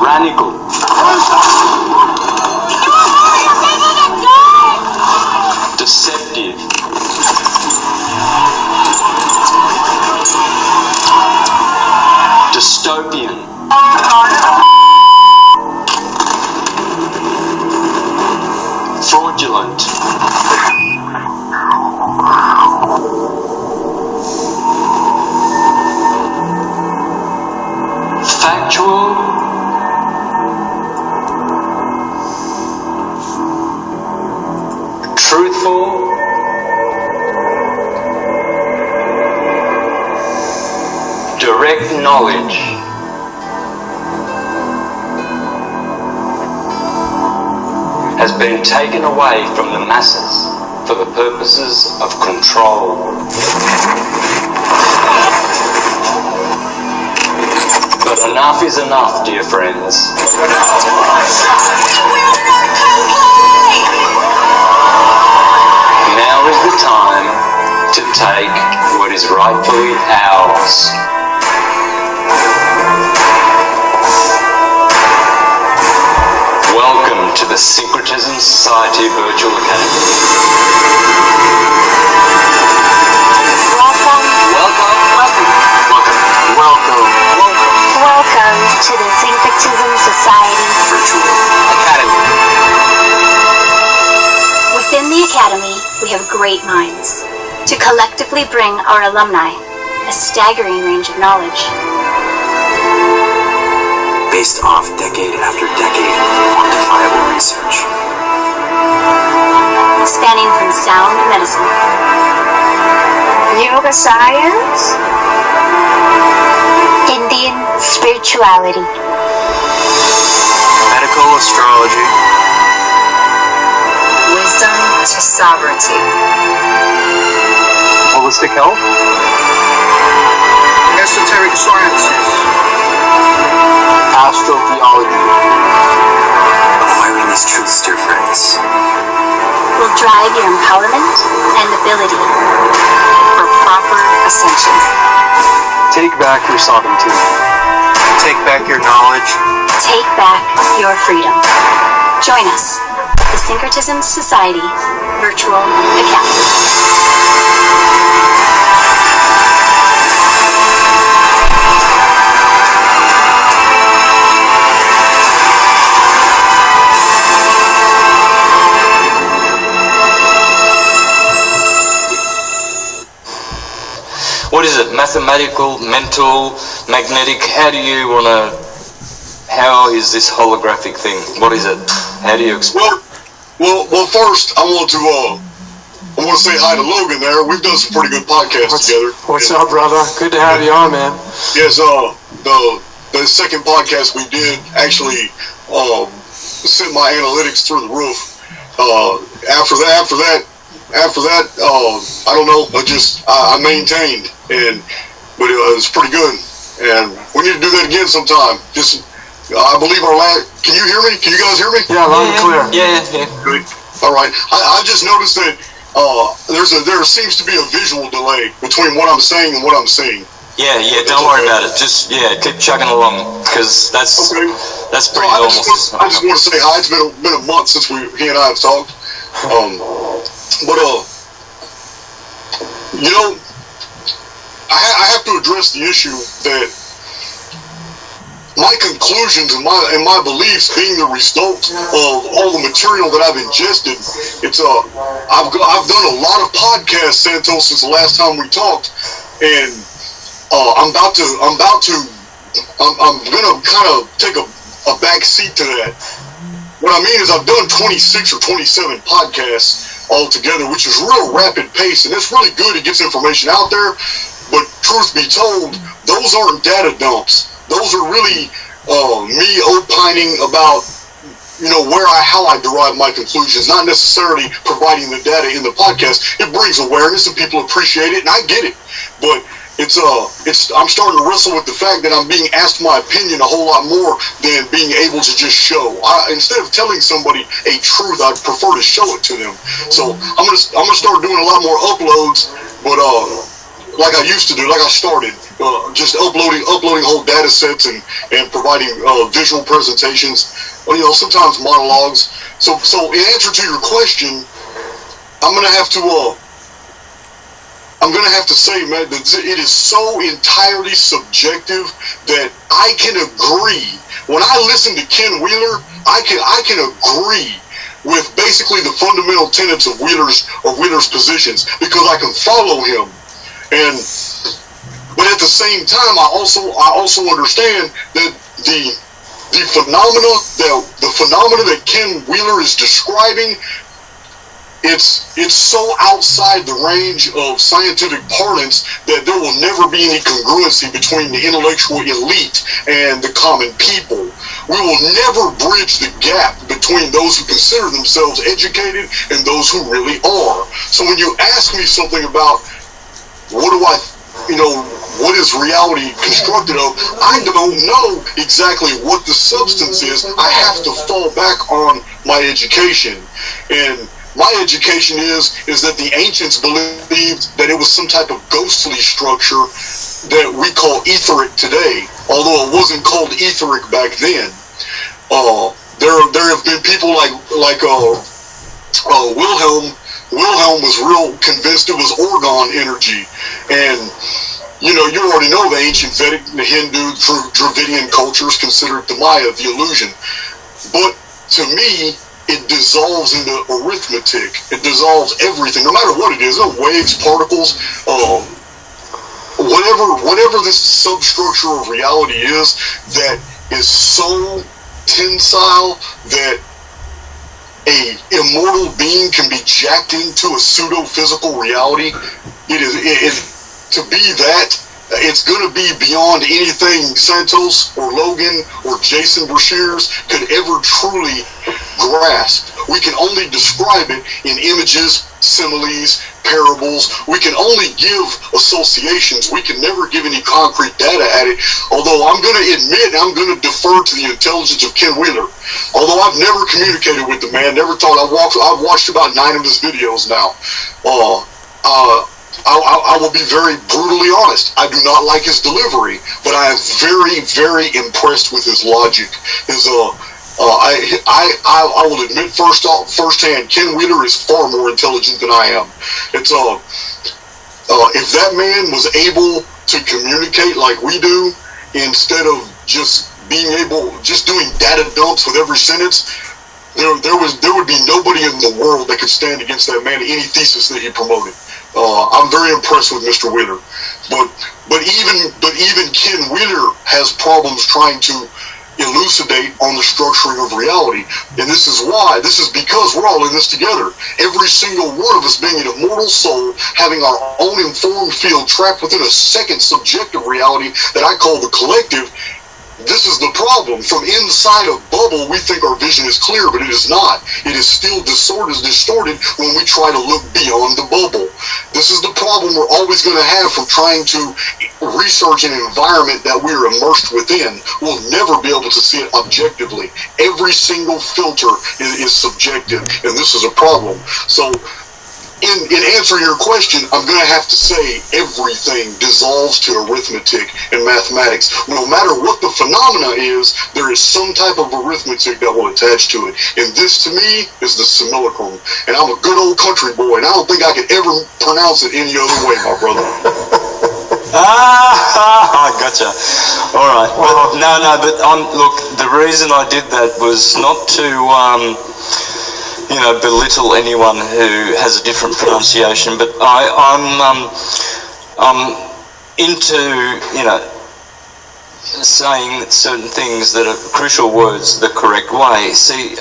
tyrannical, deceptive, dystopian, fraudulent, factual, truthful, direct knowledge, has been taken away from the masses for the purposes of control. But enough is enough, dear friends. Now is the time to take what is rightfully ours. Welcome to the Syncretism Society Virtual Academy. Welcome to the Syncretism Society Virtual Academy. Within the Academy, we have great minds to collectively bring our alumni a staggering range of knowledge. Based off decade after decade of quantifiable research. Spanning from sound medicine, yoga science, Indian spirituality, Medical astrology. Wisdom to sovereignty. Holistic health. Esoteric sciences. Astrotheology. Acquiring these truths, dear friends, will drive your empowerment and ability for proper ascension. take back your sovereignty. Take back your knowledge. Take back your freedom. Join us, the Syncretism Society Virtual Academy. What is it? Mathematical, mental, magnetic? How do you want to... How is this holographic thing? What is it? How do you explain? Well, first I want to say hi to Logan there. We've done some pretty good podcasts together. What's up, brother? Good to have you on, man. Yes, the second podcast we did actually sent my analytics through the roof. After that, I don't know. I maintained, but it was pretty good. And we need to do that again sometime. I believe our last. Can you hear me? Can you guys hear me? Yeah, loud and clear. Yeah. Good. All right. I just noticed that there seems to be a visual delay between what I'm saying and what I'm seeing. Yeah. Don't worry about it. Just keep chugging along because that's Okay. that's pretty I normal. just want to say hi. It's been a month since he and I have talked. But you know, I have to address the issue that my conclusions and my beliefs being the result of all the material that I've ingested. I've done a lot of podcasts, Santos, since the last time we talked, and I'm gonna kind of take a back seat to that. What I mean is I've done 26 or 27 podcasts altogether, which is real rapid pace, and it's really good. It gets information out there, but truth be told, those aren't data dumps. Those are really me opining about, how I derive my conclusions, not necessarily providing the data in the podcast. It brings awareness and people appreciate it, and I get it. But I'm starting to wrestle with the fact that I'm being asked my opinion a whole lot more than being able to just show. Instead of telling somebody a truth, I'd prefer to show it to them. So I'm gonna start doing a lot more uploads, but like I used to do, like I started. just uploading whole data sets and providing visual presentations, sometimes monologues. So in answer to your question, I'm gonna have to say, man, that it is so entirely subjective that I can agree. When I listen to Ken Wheeler, I can agree with basically the fundamental tenets of Wheeler's positions because I can follow him. But at the same time, I also understand that the phenomena that Ken Wheeler is describing, it's so outside the range of scientific parlance that there will never be any congruency between the intellectual elite and the common people. We will never bridge the gap between those who consider themselves educated and those who really are. So when you ask me something about what is reality constructed of, I don't know exactly what the substance is. I have to fall back on my education. And my education is that the ancients believed that it was some type of ghostly structure that we call etheric today, although it wasn't called etheric back then. There have been people like Wilhelm. Wilhelm was real convinced it was orgone energy, and you already know the ancient Vedic, the Hindu, Dravidian cultures considered the Maya the illusion. But to me, it dissolves into arithmetic. It dissolves everything, no matter what it is. No waves, particles, whatever this substructure of reality is that is so tensile that a immortal being can be jacked into a pseudo-physical reality. To be that, it's going to be beyond anything Santos or Logan or Jason Brashears could ever truly grasp. We can only describe it in images, similes, parables. We can only give associations. We can never give any concrete data at it. Although I'm going to admit, I'm going to defer to the intelligence of Ken Wheeler. Although I've never communicated with the man, never talked. I've watched about 9 of his videos now. I will be very brutally honest. I do not like his delivery, but I am very, very impressed with his logic. I will admit firsthand, Ken Wheeler is far more intelligent than I am. If that man was able to communicate like we do, instead of just doing data dumps with every sentence, there would be nobody in the world that could stand against that man, any thesis that he promoted. I'm very impressed with Mr. Wheeler, but even Ken Wheeler has problems trying to elucidate on the structuring of reality, and this is because we're all in this together. Every single one of us being an immortal soul, having our own informed field trapped within a second subjective reality that I call the collective. This is the problem. From inside a bubble, we think our vision is clear, but it is not. It is still distorted when we try to look beyond the bubble. This is the problem we're always going to have from trying to research an environment that we're immersed within. We'll never be able to see it objectively. Every single filter is subjective, and this is a problem. So, in answering your question, I'm going to have to say everything dissolves to arithmetic and mathematics. No matter what the phenomena is, there is some type of arithmetic that will attach to it. And this, to me, is the simulacrum. And I'm a good old country boy, and I don't think I could ever pronounce it any other way, my brother. I gotcha. All right. But, look, the reason I did that was not to... belittle anyone who has a different pronunciation, but I'm into, saying certain things that are crucial words the correct way. See,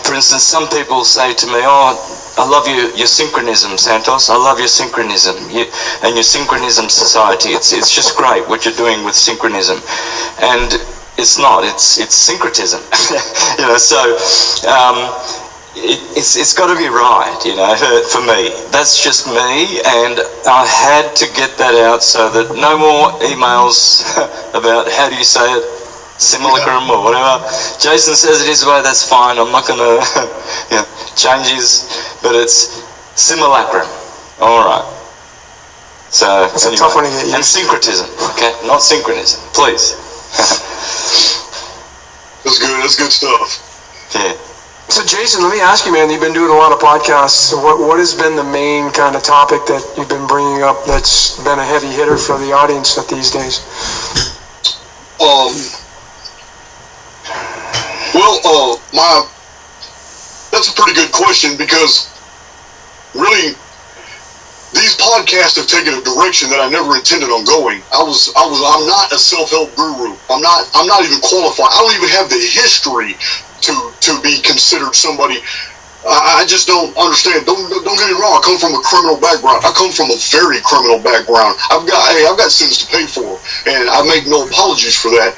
for instance, some people say to me, "Oh, I love your syncretism, Santos. I love your syncretism and your Syncretism Society. It's just great what you're doing with synchronism," and it's not. It's syncretism. It's got to be right, for me. That's just me, and I had to get that out so that no more emails about how do you say it, simulacrum or whatever. Jason says it his way, that's fine. I'm not going to change his, but it's simulacrum. All right. So It's a tough one to get used and syncretism, okay, not synchronism, please. That's good. That's good stuff. Yeah. So Jason, let me ask you, man, you've been doing a lot of podcasts. So what has been the main kind of topic that you've been bringing up that's been a heavy hitter for the audience these days? That's a pretty good question, because really these podcasts have taken a direction that I never intended on going. I'm not a self-help guru. I'm not even qualified. I don't even have the history to be considered somebody. I just don't understand. Don't get me wrong. I come from a criminal background. I come from a very criminal background. I've got sins to pay for, and I make no apologies for that.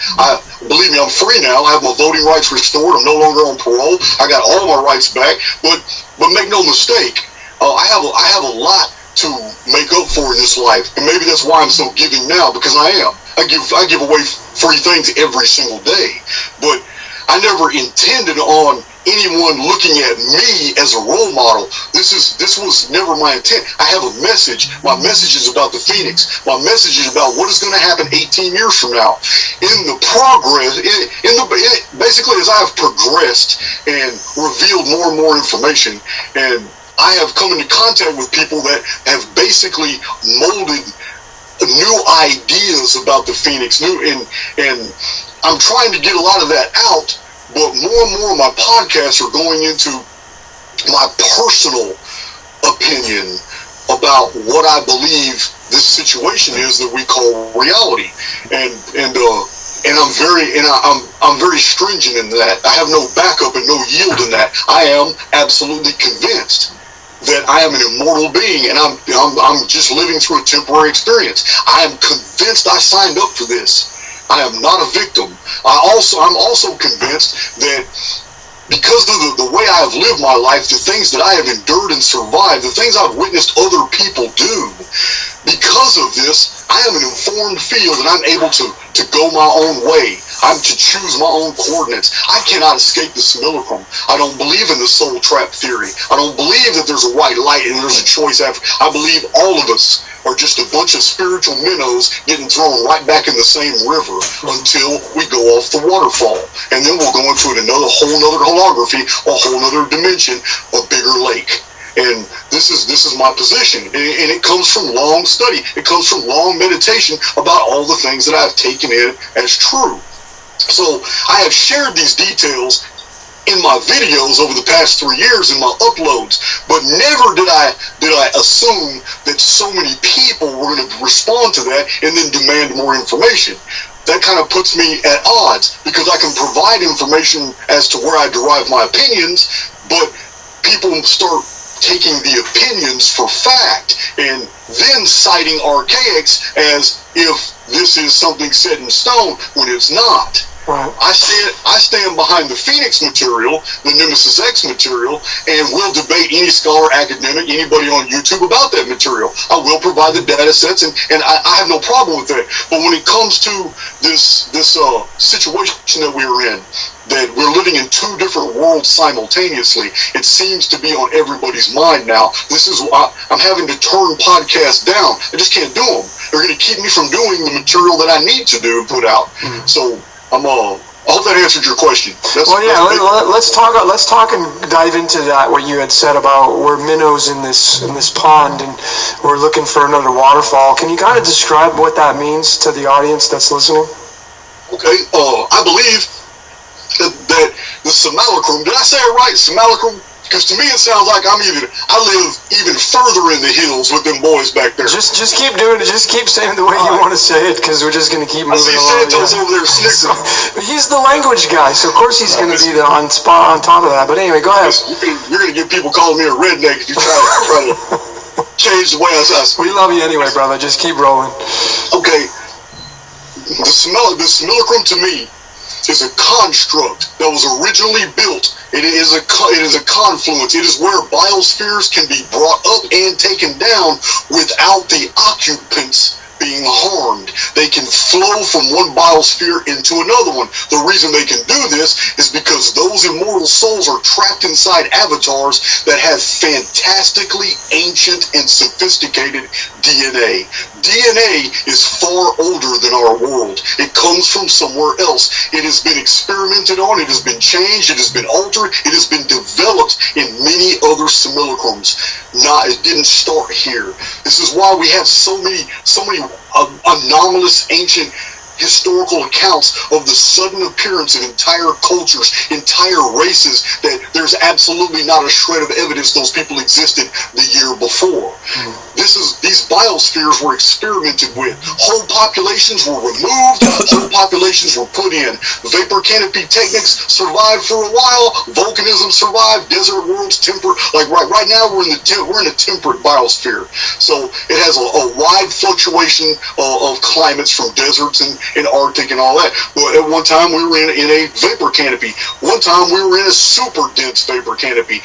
Believe me, I'm free now. I have my voting rights restored. I'm no longer on parole. I got all my rights back. But make no mistake, I have a lot to make up for in this life, and maybe that's why I'm so giving now, because I am. I give away free things every single day, but I never intended on anyone looking at me as a role model. This was never my intent. I have a message. My message is about the Phoenix. My message is about what is going to happen 18 years from now. In the progress, basically, as I have progressed and revealed more and more information, and I have come into contact with people that have basically molded new ideas about the Phoenix, and I'm trying to get a lot of that out. But more and more of my podcasts are going into my personal opinion about what I believe this situation is that we call reality, and I'm very stringent in that. I have no backup and no yield in that. I am absolutely convinced that I am an immortal being, and I'm just living through a temporary experience. I am convinced I signed up for this. I am not a victim. I'm also convinced that because of the way I have lived my life, the things that I have endured and survived, the things I've witnessed other people do, because of this, I am an informed field, and I'm able to go my own way. I'm to choose my own coordinates. I cannot escape the simulacrum. I don't believe in the soul trap theory. I don't believe that there's a white light and there's a choice after. I believe all of us are just a bunch of spiritual minnows getting thrown right back in the same river until we go off the waterfall. And then we'll go into another whole nother holography, a whole nother dimension, a bigger lake. And this is my position, and it comes from long study. It comes from long meditation about all the things that I've taken in as true. So I have shared these details in my videos over the past 3 years in my uploads, but never did I assume that so many people were going to respond to that and then demand more information. That kind of puts me at odds, because I can provide information as to where I derive my opinions, but people start taking the opinions for fact and then citing archaics as if this is something set in stone when it's not. Right. I stand behind the Phoenix material, the Nemesis X material, and will debate any scholar, academic, anybody on YouTube about that material. I will provide the data sets, and I have no problem with that. But when it comes to this situation that we're in, that we're living in two different worlds simultaneously, it seems to be on everybody's mind now. This is why I'm having to turn podcasts down. I just can't do them. They're going to keep me from doing the material that I need to do and put out. So I hope that answered your question. Let's talk and dive into that, what you had said about we're minnows in this pond and we're looking for another waterfall. Can you kind of describe what that means to the audience that's listening? Okay, I believe that the simulacrum, did I say it right, simulacrum? Because to me it sounds like I live even further in the hills with them boys back there. Just keep doing it. Just keep saying the way you want to say it, because we're just going to keep moving along. I see Santos over there snickering. He's the language guy, so of course he's going to be on top of that. But anyway, go ahead. You're going to get people calling me a redneck if you try to change the way I say. We love you anyway, brother. Just keep rolling. Okay. The simulacrum to me is a construct that was originally built. It is a confluence. It is where biospheres can be brought up and taken down without the occupants being harmed. They can flow from one biosphere into another one. The reason they can do this is because those those immortal souls are trapped inside avatars that have fantastically ancient and sophisticated DNA. DNA is far older than our world. It comes from somewhere else. It has been experimented on, it has been changed, it has been altered, it has been developed in many other simulacrums. It didn't start here. This is why we have so many anomalous ancient historical accounts of the sudden appearance of entire cultures, entire races, that there's absolutely not a shred of evidence those people existed the year before. These biospheres were experimented with. Whole populations were removed, whole populations were put in. Vapor canopy techniques survived for a while, volcanism survived, desert worlds, temperate. Like right now we're in a temperate biosphere. So it has a wide fluctuation of climates from deserts and Arctic and all that. But at one time we were in a vapor canopy. One time we were in a super dense vapor canopy.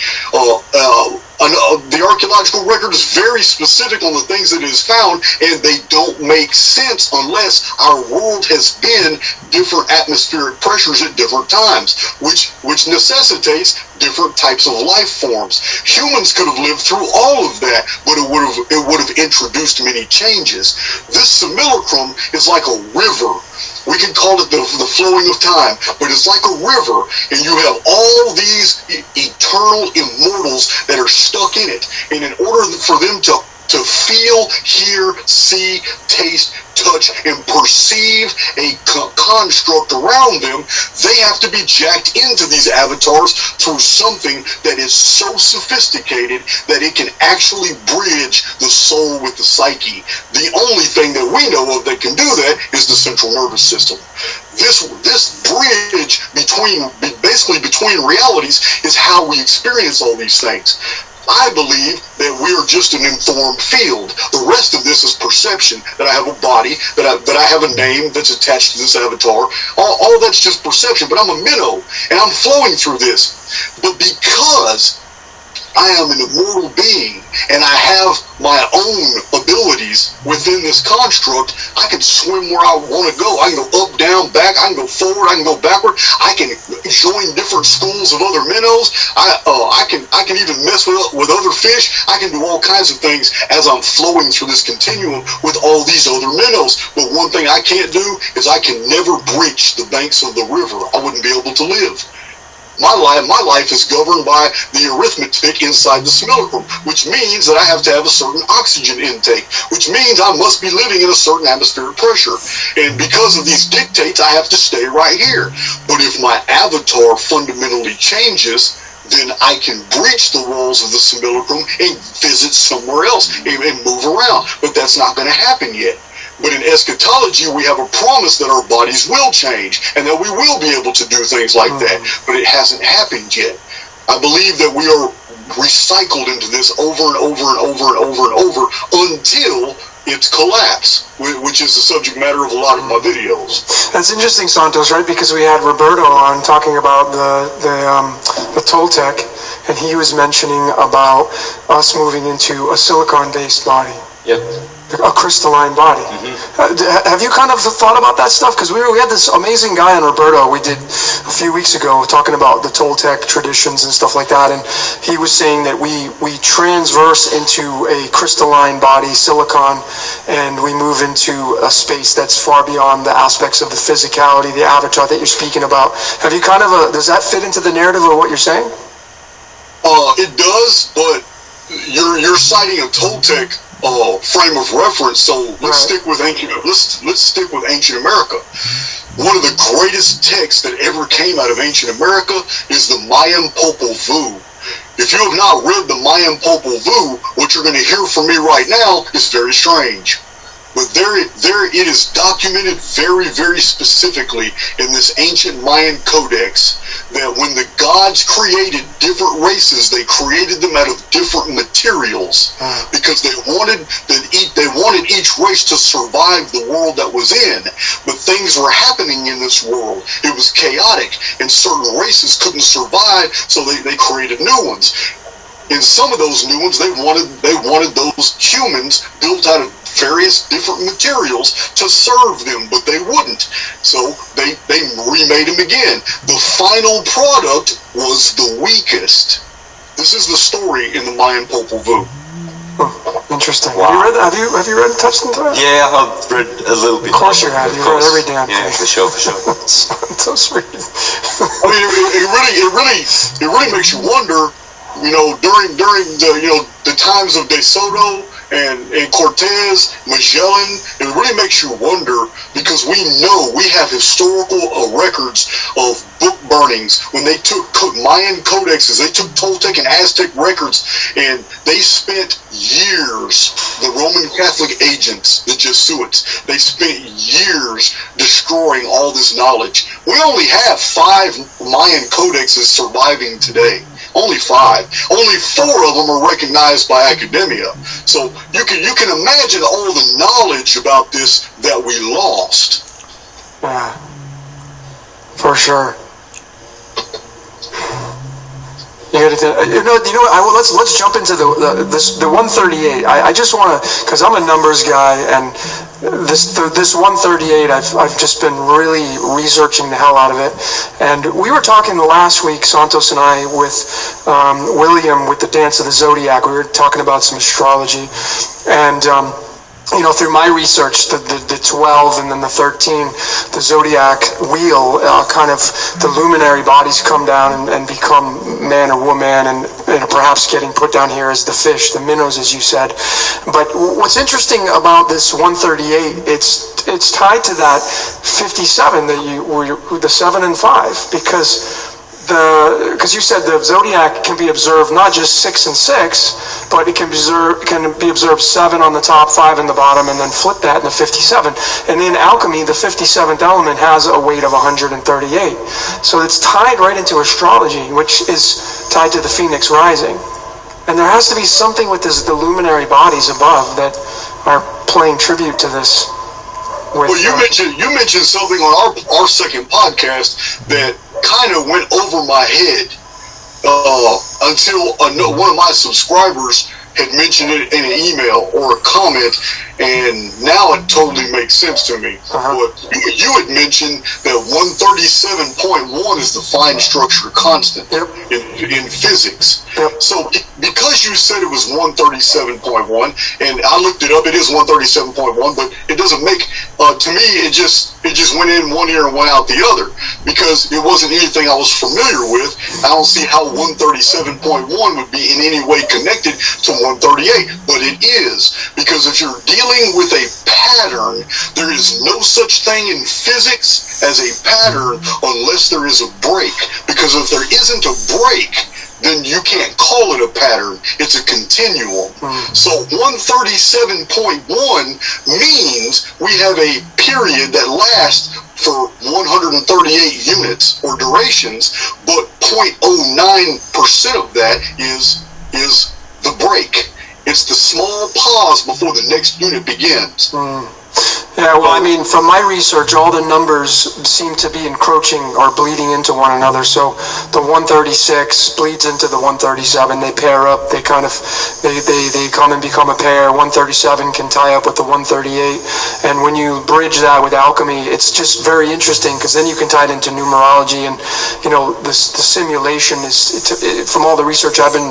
The archaeological record is very specific on the things that it has found, and they don't make sense unless our world has been different atmospheric pressures at different times, which necessitates different types of life forms. Humans could have lived through all of that, but it would have introduced many changes. This simulacrum is like a river. We can call it the flowing of time, but it's like a river, and you have all these eternal immortals that are stuck in it. And in order for them to feel, hear, see, taste, touch, and perceive a construct around them, they have to be jacked into these avatars through something that is so sophisticated that it can actually bridge the soul with the psyche. The only thing that we know of that can do that is the central nervous system. This bridge between realities is how we experience all these things. I believe that we are just an informed field. The rest of this is perception, that I have a body, that I have a name that's attached to this avatar. All that's just perception, but I'm a minnow, and I'm flowing through this. But because I am an immortal being, and I have my own abilities within this construct, I can swim where I want to go. I can go up, down, back. I can go forward. I can go backward. I can join different schools of other minnows. I can even mess with other fish. I can do all kinds of things as I'm flowing through this continuum with all these other minnows. But one thing I can't do is I can never breach the banks of the river. I wouldn't be able to live. My life is governed by the arithmetic inside the simulacrum, which means that I have to have a certain oxygen intake, which means I must be living in a certain atmospheric pressure. And because of these dictates, I have to stay right here. But if my avatar fundamentally changes, then I can breach the walls of the simulacrum and visit somewhere else and move around. But that's not going to happen yet. But in eschatology, we have a promise that our bodies will change and that we will be able to do things like that. But it hasn't happened yet. I believe that we are recycled into this over and over and over and over and over until its collapse, which is the subject matter of a lot of my videos. That's interesting, Santos, right? Because we had Roberto on talking about the Toltec, and he was mentioning about us moving into a silicon-based body. Yep. A crystalline body. Have you kind of thought about that stuff? Because we had this amazing guy on Roberto we did a few weeks ago talking about the Toltec traditions and stuff like that, and he was saying that we transverse into a crystalline body, silicon, and we move into a space that's far beyond the aspects of the physicality, the avatar that you're speaking about. Have you kind of does that fit into the narrative of what you're saying? It does, but you're citing a Toltec frame of reference, so let's stick with ancient. Let's stick with ancient America. One of the greatest texts that ever came out of ancient America is the Mayan Popol Vuh. If you have not read the Mayan Popol Vuh, what you're going to hear from me right now is very strange. But there it is documented very, very specifically in this ancient Mayan codex that when the gods created different races, they created them out of different materials because they wanted each race to survive the world that was in. But things were happening in this world. It was chaotic, and certain races couldn't survive, so they created new ones. In some of those new ones, they wanted those humans built out of various different materials to serve them, but they wouldn't. So they remade them again. The final product was the weakest. This is the story in the Mayan Popol Vuh. Interesting. Wow. Have you read touched into that? Yeah, I've read a little bit. Of course you have. You've read every damn thing. Yeah, for sure. So sweet. I mean, it really makes you wonder. During the times of De Soto and Cortez, Magellan, it really makes you wonder, because we know we have historical records of book burnings when they took Mayan codexes, they took Toltec and Aztec records, and they spent years, the Roman Catholic agents, the Jesuits, they spent years destroying all this knowledge. We only have 5 Mayan codexes surviving today. Only 5. Only 4 of them are recognized by academia. So you can imagine all the knowledge about this that we lost. Yeah, for sure. Let's jump into the 138. I just want to, because I'm a numbers guy, and this 138, I've just been really researching the hell out of it. And we were talking last week, Santos and I, with William, with the Dance of the Zodiac. We were talking about some astrology, and through my research, the 12 and then the 13, the zodiac wheel, kind of the luminary bodies come down and become man or woman, and perhaps getting put down here as the fish, the minnows, as you said. But what's interesting about this 138, it's tied to that 57 the 7 and 5, because you said the zodiac can be observed not just 6 and 6, but it can be observed 7 on the top, 5 in the bottom, and then flip that in the 57. And in alchemy, the 57th element has a weight of 138. So it's tied right into astrology, which is tied to the Phoenix rising. And there has to be something with the luminary bodies above that are playing tribute to this. Well, you mentioned something on our second podcast that kind of went over my head until one of my subscribers had mentioned it in an email or a comment, and now it totally makes sense to me. But you had mentioned that 137.1 is the fine structure constant in physics. So because you said it was 137.1, and I looked it up, it is 137.1, but it doesn't make, to me, it just went in one ear and went out the other, because it wasn't anything I was familiar with. I don't see how 137.1 would be in any way connected to 138, but it is, because if you're dealing with a pattern, there is no such thing in physics as a pattern unless there is a break, because if there isn't a break, then you can't call it a pattern. It's a continuum. So 137.1 means we have a period that lasts for 138 units or durations, but 0.09% of that is the break. It's the small pause before the next unit begins. Yeah, well, I mean, from my research, all the numbers seem to be encroaching or bleeding into one another. So the 136 bleeds into the 137. They pair up. They kind of they come and become a pair. 137 can tie up with the 138. And when you bridge that with alchemy, it's just very interesting, because then you can tie it into numerology. And the simulation is, from all the research I've been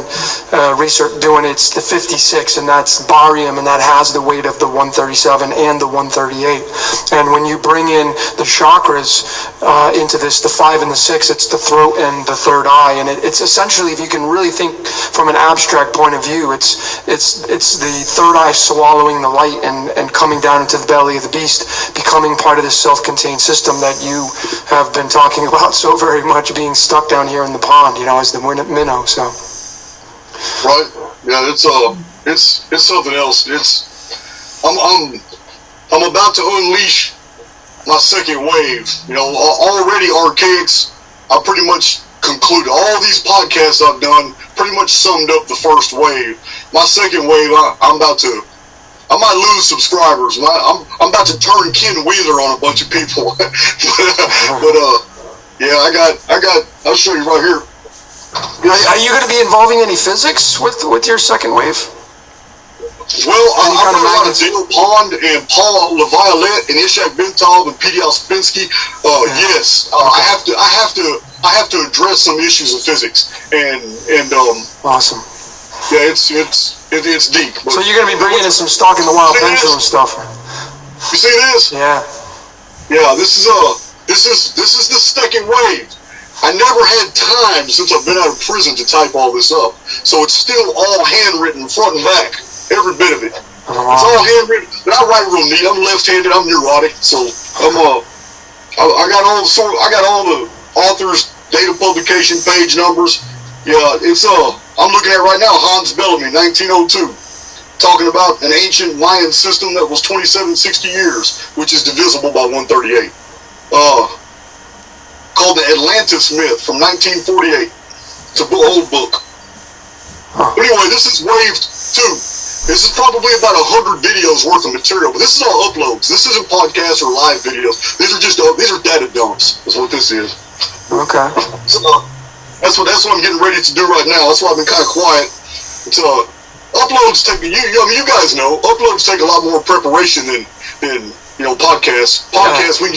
doing, it's the 56, and that's barium, and that has the weight of the 137 and the 138. And when you bring in the chakras into this, the 5 and the 6, it's the throat and the third eye, and it's essentially, if you can really think from an abstract point of view, it's the third eye swallowing the light and coming down into the belly of the beast, becoming part of this self-contained system that you have been talking about so very much, being stuck down here in the pond, as the minnow. So right, yeah, it's something else. I'm about to unleash my second wave. Already Archaix, I pretty much concluded. All these podcasts I've done pretty much summed up the first wave. My second wave, I might lose subscribers. I'm about to turn Ken Wheeler on a bunch of people. Yeah, I'll show you right here. Are you going to be involving any physics with your second wave? Well, I read a lot of Dale Pond and Paul LaViolette and Ishak Bentov and P.D. Alspinski. Yes, I have to address some issues of physics and awesome. Yeah, it's deep. So you're gonna be bringing in some Stalking the Wild pendulum stuff. You see this? Yeah. Yeah, this is the second wave. I never had time since I've been out of prison to type all this up, so it's still all handwritten front and back, every bit of it. It's all handwritten, but I write real neat. I'm left-handed. I'm neurotic, so I got all the authors' date of publication, page numbers. Yeah, it's I'm looking at right now Hans Bellamy, 1902, talking about an ancient Mayan system that was 2760 years, which is divisible by 138. Called the Atlantis Myth from 1948. It's an old book. But anyway, this is wave 2. This is probably about 100 videos worth of material, but this is all uploads. This isn't podcasts or live videos. These are data dumps. That's what this is. Okay. So, that's what I'm getting ready to do right now. That's why I've been kind of quiet. It's uploads take you guys know uploads take a lot more preparation than podcasts. Podcasts we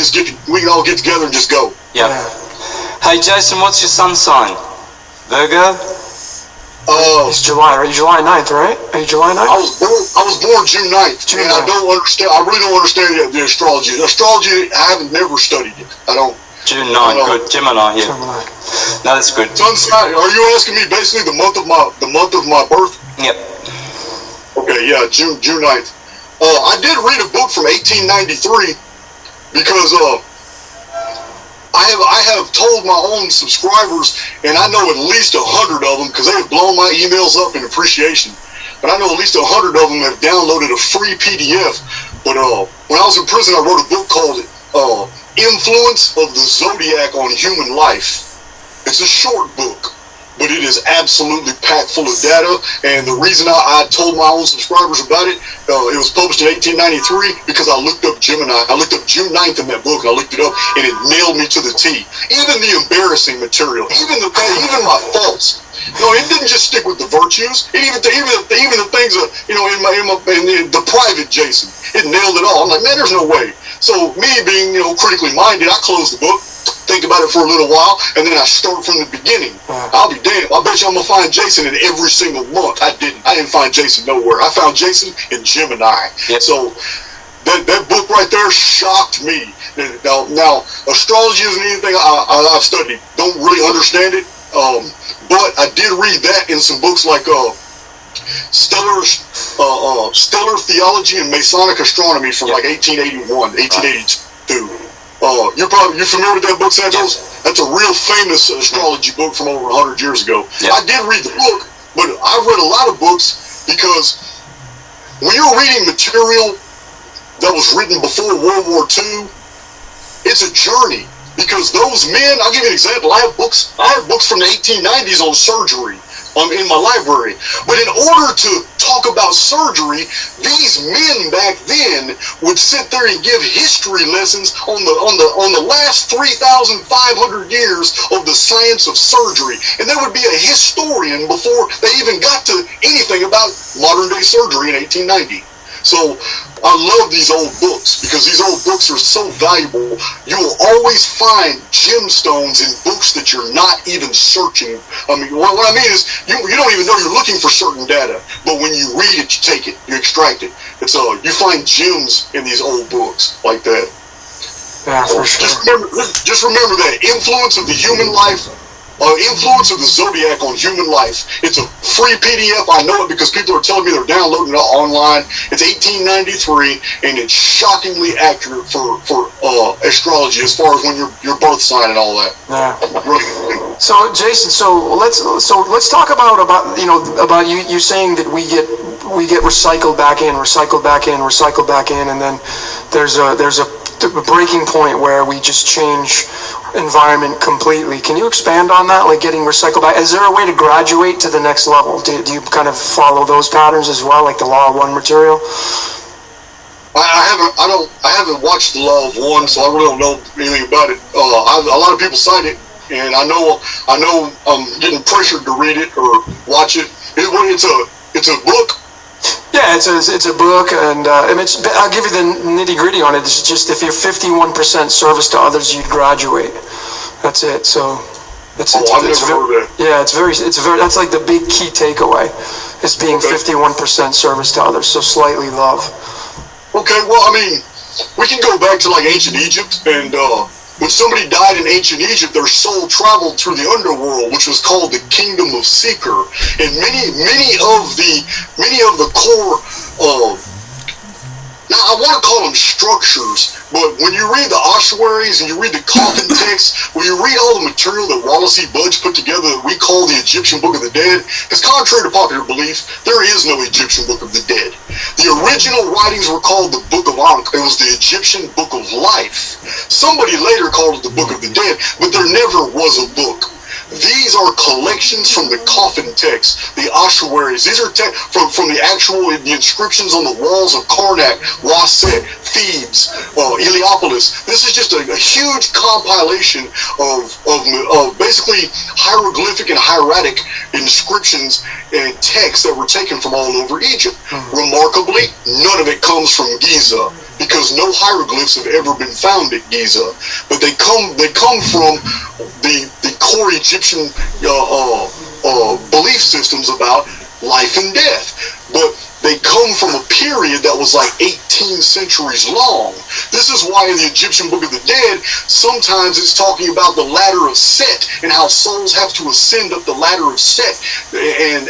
can all get together and just go. Yeah. Hey Jason, what's your sun sign? Virgo? It's July, right? July 9th, right? Are you July 9th? I was born June 9th. And I really don't understand the astrology. Astrology, I haven't never studied it. I don't. June 9th, good. Gemini, yeah. Gemini. No, that's good. Sun sign, are you asking me basically the month of my birth? Yep. Okay, yeah, June 9th. I did read a book from 1893 because I have told my own subscribers, and I know at least 100 of them, because they have blown my emails up in appreciation, but I know at least 100 of them have downloaded a free PDF. But when I was in prison, I wrote a book called Influence of the Zodiac on Human Life. It's a short book, but it is absolutely packed full of data, and the reason I told my own subscribers about it, it was published in 1893 because I looked up Gemini. I looked up June 9th in that book, and I looked it up, and it nailed me to the T. Even the embarrassing material, even my faults. It didn't just stick with the virtues. Even the things that, in the private Jason, it nailed it all. I'm like, man, there's no way. So me being, critically minded, I closed the book, think about it for a little while, and then I start from the beginning. I'll be damned. I bet you I'm gonna find Jason in every single month. I didn't find Jason nowhere. I found Jason in Gemini. Yep. So that book right there shocked me. Now astrology isn't anything I've studied. Don't really understand it. But I did read that in some books like Stellar Theology and Masonic Astronomy from like 1881, 1882. You're familiar with that book, Santos? Yeah. That's a real famous astrology book from over 100 years ago. Yeah. I did read the book, but I've read a lot of books because when you're reading material that was written before World War II, it's a journey. Because those men, I'll give you an example. I have books from the 1890s on surgery in my library. But in order to talk about surgery, these men back then would sit there and give history lessons on the last 3,500 years of the science of surgery. And there would be a historian before they even got to anything about modern day surgery in 1890. So I love these old books because these old books are so valuable. You will always find gemstones in books that you're not even searching. I mean, what I mean is you don't even know you're looking for certain data, but when you read it, you take it, you extract it. And so you find gems in these old books like that. Yeah, for sure. Just remember that influence of the human life. Influence of the Zodiac on Human Life. It's a free PDF. I know it because people are telling me they're downloading it online. It's 1893, and it's shockingly accurate for astrology as far as when your birth sign and all that. Yeah. Really. So Jason, let's talk about you saying that we get recycled back in, and then there's a breaking point where we just change environment completely. Can you expand on that, like getting recycled back? Is there a way to graduate to the next level? Do you kind of follow those patterns as well, like the Law of One material? I haven't watched the Law of One, so I really don't know anything about it. A lot of people cite it, and I know I'm getting pressured to read it or watch it. It's a book Yeah, it's a book, and I'll give you the nitty-gritty on it. It's just if you're 51% service to others, you'd graduate. That's it. So it's I've never heard that. Yeah, it's very that's like the big key takeaway is being 51% service to others. So slightly love. Okay, well, I mean, we can go back to like ancient Egypt, and when somebody died in ancient Egypt, their soul traveled through the underworld, which was called the Kingdom of Seeker, and many of the core. Now, I want to call them structures, but when you read the ossuaries and you read the coffin texts, when you read all the material that Wallace E. Budge put together that we call the Egyptian Book of the Dead, because contrary to popular belief, there is no Egyptian Book of the Dead. The original writings were called the Book of Ankh. It was the Egyptian Book of Life. Somebody later called it the Book of the Dead, but there never was a book. These are collections from the coffin texts, the ossuaries. These are from the inscriptions on the walls of Karnak, Waset, Thebes, Heliopolis. This is just a huge compilation of basically hieroglyphic and hieratic inscriptions and texts that were taken from all over Egypt. Remarkably, none of it comes from Giza, because no hieroglyphs have ever been found at Giza. But they come from the core Egyptian belief systems about life and death. But they come from a period that was like 18 centuries long. This is why in the Egyptian Book of the Dead, sometimes it's talking about the ladder of Set and how souls have to ascend up the ladder of Set. And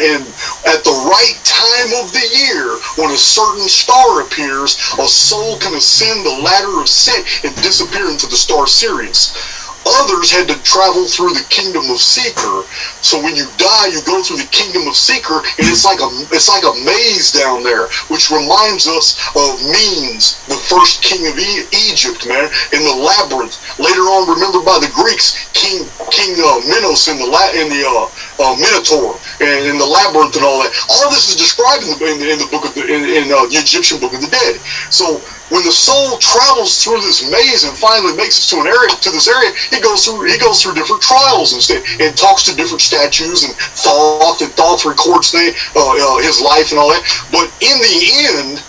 at the right time of the year, when a certain star appears, a soul can ascend the ladder of Set and disappear into the star Sirius. Others had to travel through the Kingdom of Seeker. So when you die, you go through the Kingdom of Seeker, and it's like a maze down there, which reminds us of Menes, the first king of Egypt, man, in the labyrinth. Later on, remembered by the Greeks, King Minos in the Minotaur and in the labyrinth and all that. All this is described in the book of the Egyptian Book of the Dead. So when the soul travels through this maze and finally makes it to this area, he goes through different trials and talks to different statues, and Thoth records his life and all that. But in the end,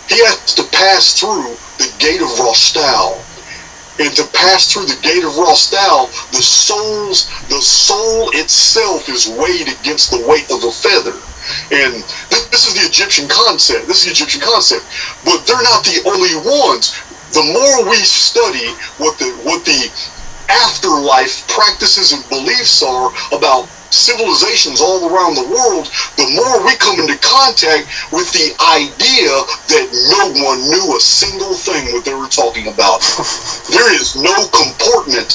he has to pass through the gate of Rostal. And to pass through the gate of Rostal, the soul itself is weighed against the weight of a feather. And this is the Egyptian concept. But they're not the only ones. The more we study what the afterlife practices and beliefs are about civilizations all around the world, the more we come into contact with the idea that no one knew a single thing what they were talking about. There is no comportment.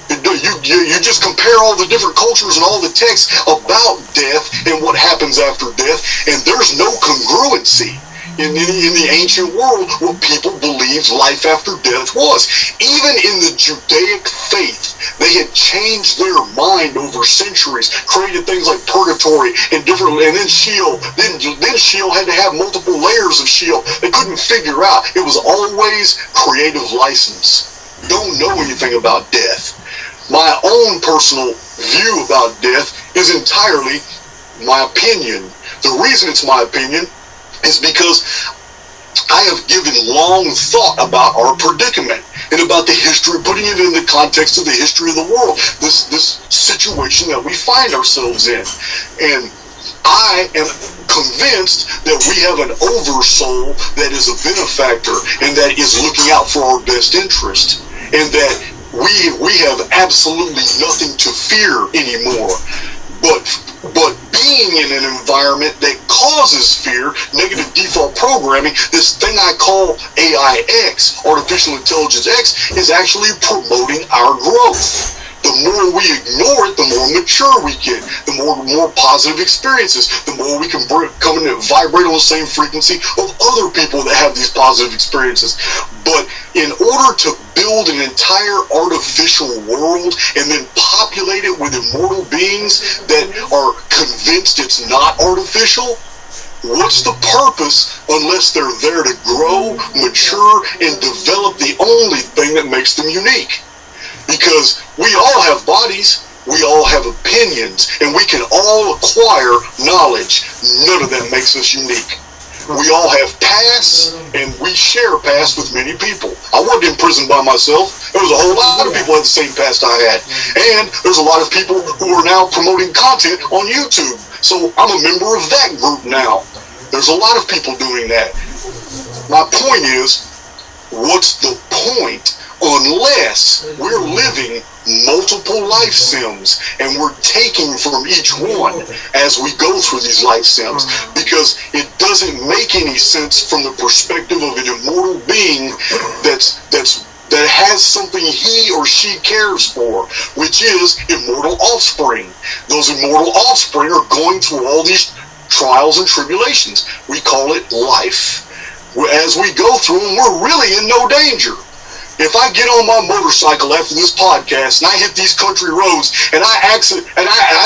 You just compare all the different cultures and all the texts about death and what happens after death, and there's no congruency in the ancient world what people believed life after death was. Even in the Judaic faith, they had changed their mind over centuries, created things like purgatory and then Sheol. Then Sheol had to have multiple layers of Sheol. They couldn't figure out. It was always creative license. Don't know anything about death. My own personal view about death is entirely my opinion. The reason it's my opinion is because I have given long thought about our predicament and about the history, putting it in the context of the history of the world, this situation that we find ourselves in. And I am convinced that we have an oversoul that is a benefactor and that is looking out for our best interest, and that we have absolutely nothing to fear anymore. But being in an environment that causes fear, negative default programming, this thing I call AIX, Artificial Intelligence X, is actually promoting our growth. The more we ignore it, the more mature we get, the more positive experiences, the more we can come in and vibrate on the same frequency of other people that have these positive experiences. But in order to build an entire artificial world and then populate it with immortal beings that are convinced it's not artificial, what's the purpose unless they're there to grow, mature, and develop the only thing that makes them unique? Because we all have bodies, we all have opinions, and we can all acquire knowledge. None of that makes us unique. We all have pasts, and we share pasts with many people. I wasn't in prison by myself. There was a whole lot of people who had the same past I had. And there's a lot of people who are now promoting content on YouTube. So I'm a member of that group now. There's a lot of people doing that. My point is, what's the point unless we're living multiple life sims and we're taking from each one as we go through these life sims? Because it doesn't make any sense from the perspective of an immortal being that has something he or she cares for, which is immortal offspring. Those immortal offspring are going through all these trials and tribulations. We call it life. As we go through them, we're really in no danger. If I get on my motorcycle after this podcast and I hit these country roads and I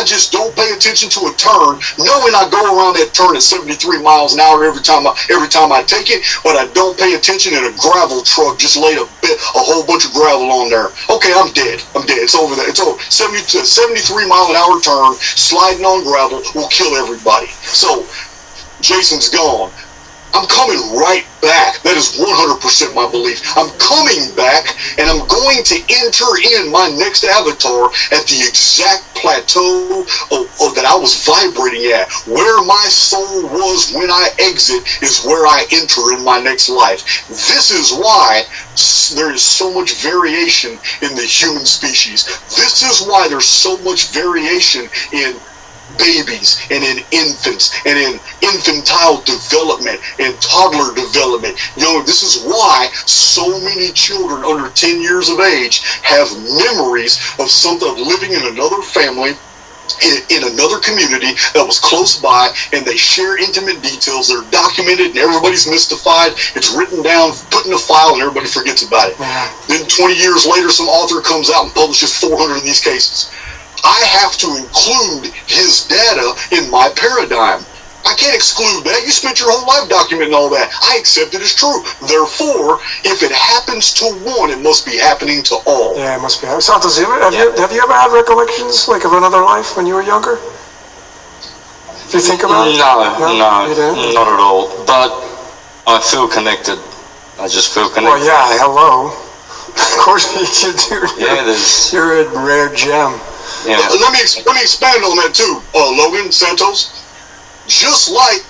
just don't pay attention to a turn, knowing I go around that turn at 73 miles an hour every time I take it, but I don't pay attention and a gravel truck just laid a whole bunch of gravel on there. Okay, I'm dead. It's over there. It's over. 73 mile an hour turn, sliding on gravel will kill everybody. So Jason's gone. I'm coming right back. That is 100% my belief. I'm coming back, and I'm going to enter in my next avatar at the exact plateau that I was vibrating at. Where my soul was when I exit is where I enter in my next life. This is why there is so much variation in the human species. This is why there's so much variation in babies and in infants and in infantile development and toddler development. This is why so many children under 10 years of age have memories of living in another family, in another community that was close by, and they share intimate details. They're documented and everybody's mystified. It's written down, put in a file, and everybody forgets about it. Then 20 years later, some author comes out and publishes 400 of these cases. I have to include his data in my paradigm. I can't exclude that. You spent your whole life documenting all that. I accept it as true. Therefore, if it happens to one, it must be happening to all. Yeah, it must be. Santos, have you ever had recollections like of another life when you were younger? Do you think about it? No, you didn't? Not at all. But I feel connected. I just feel connected. Well, yeah, hello. Of course you do. Yeah, you're a rare gem. Yeah. Let me expand on that too, Logan, Santos. Just like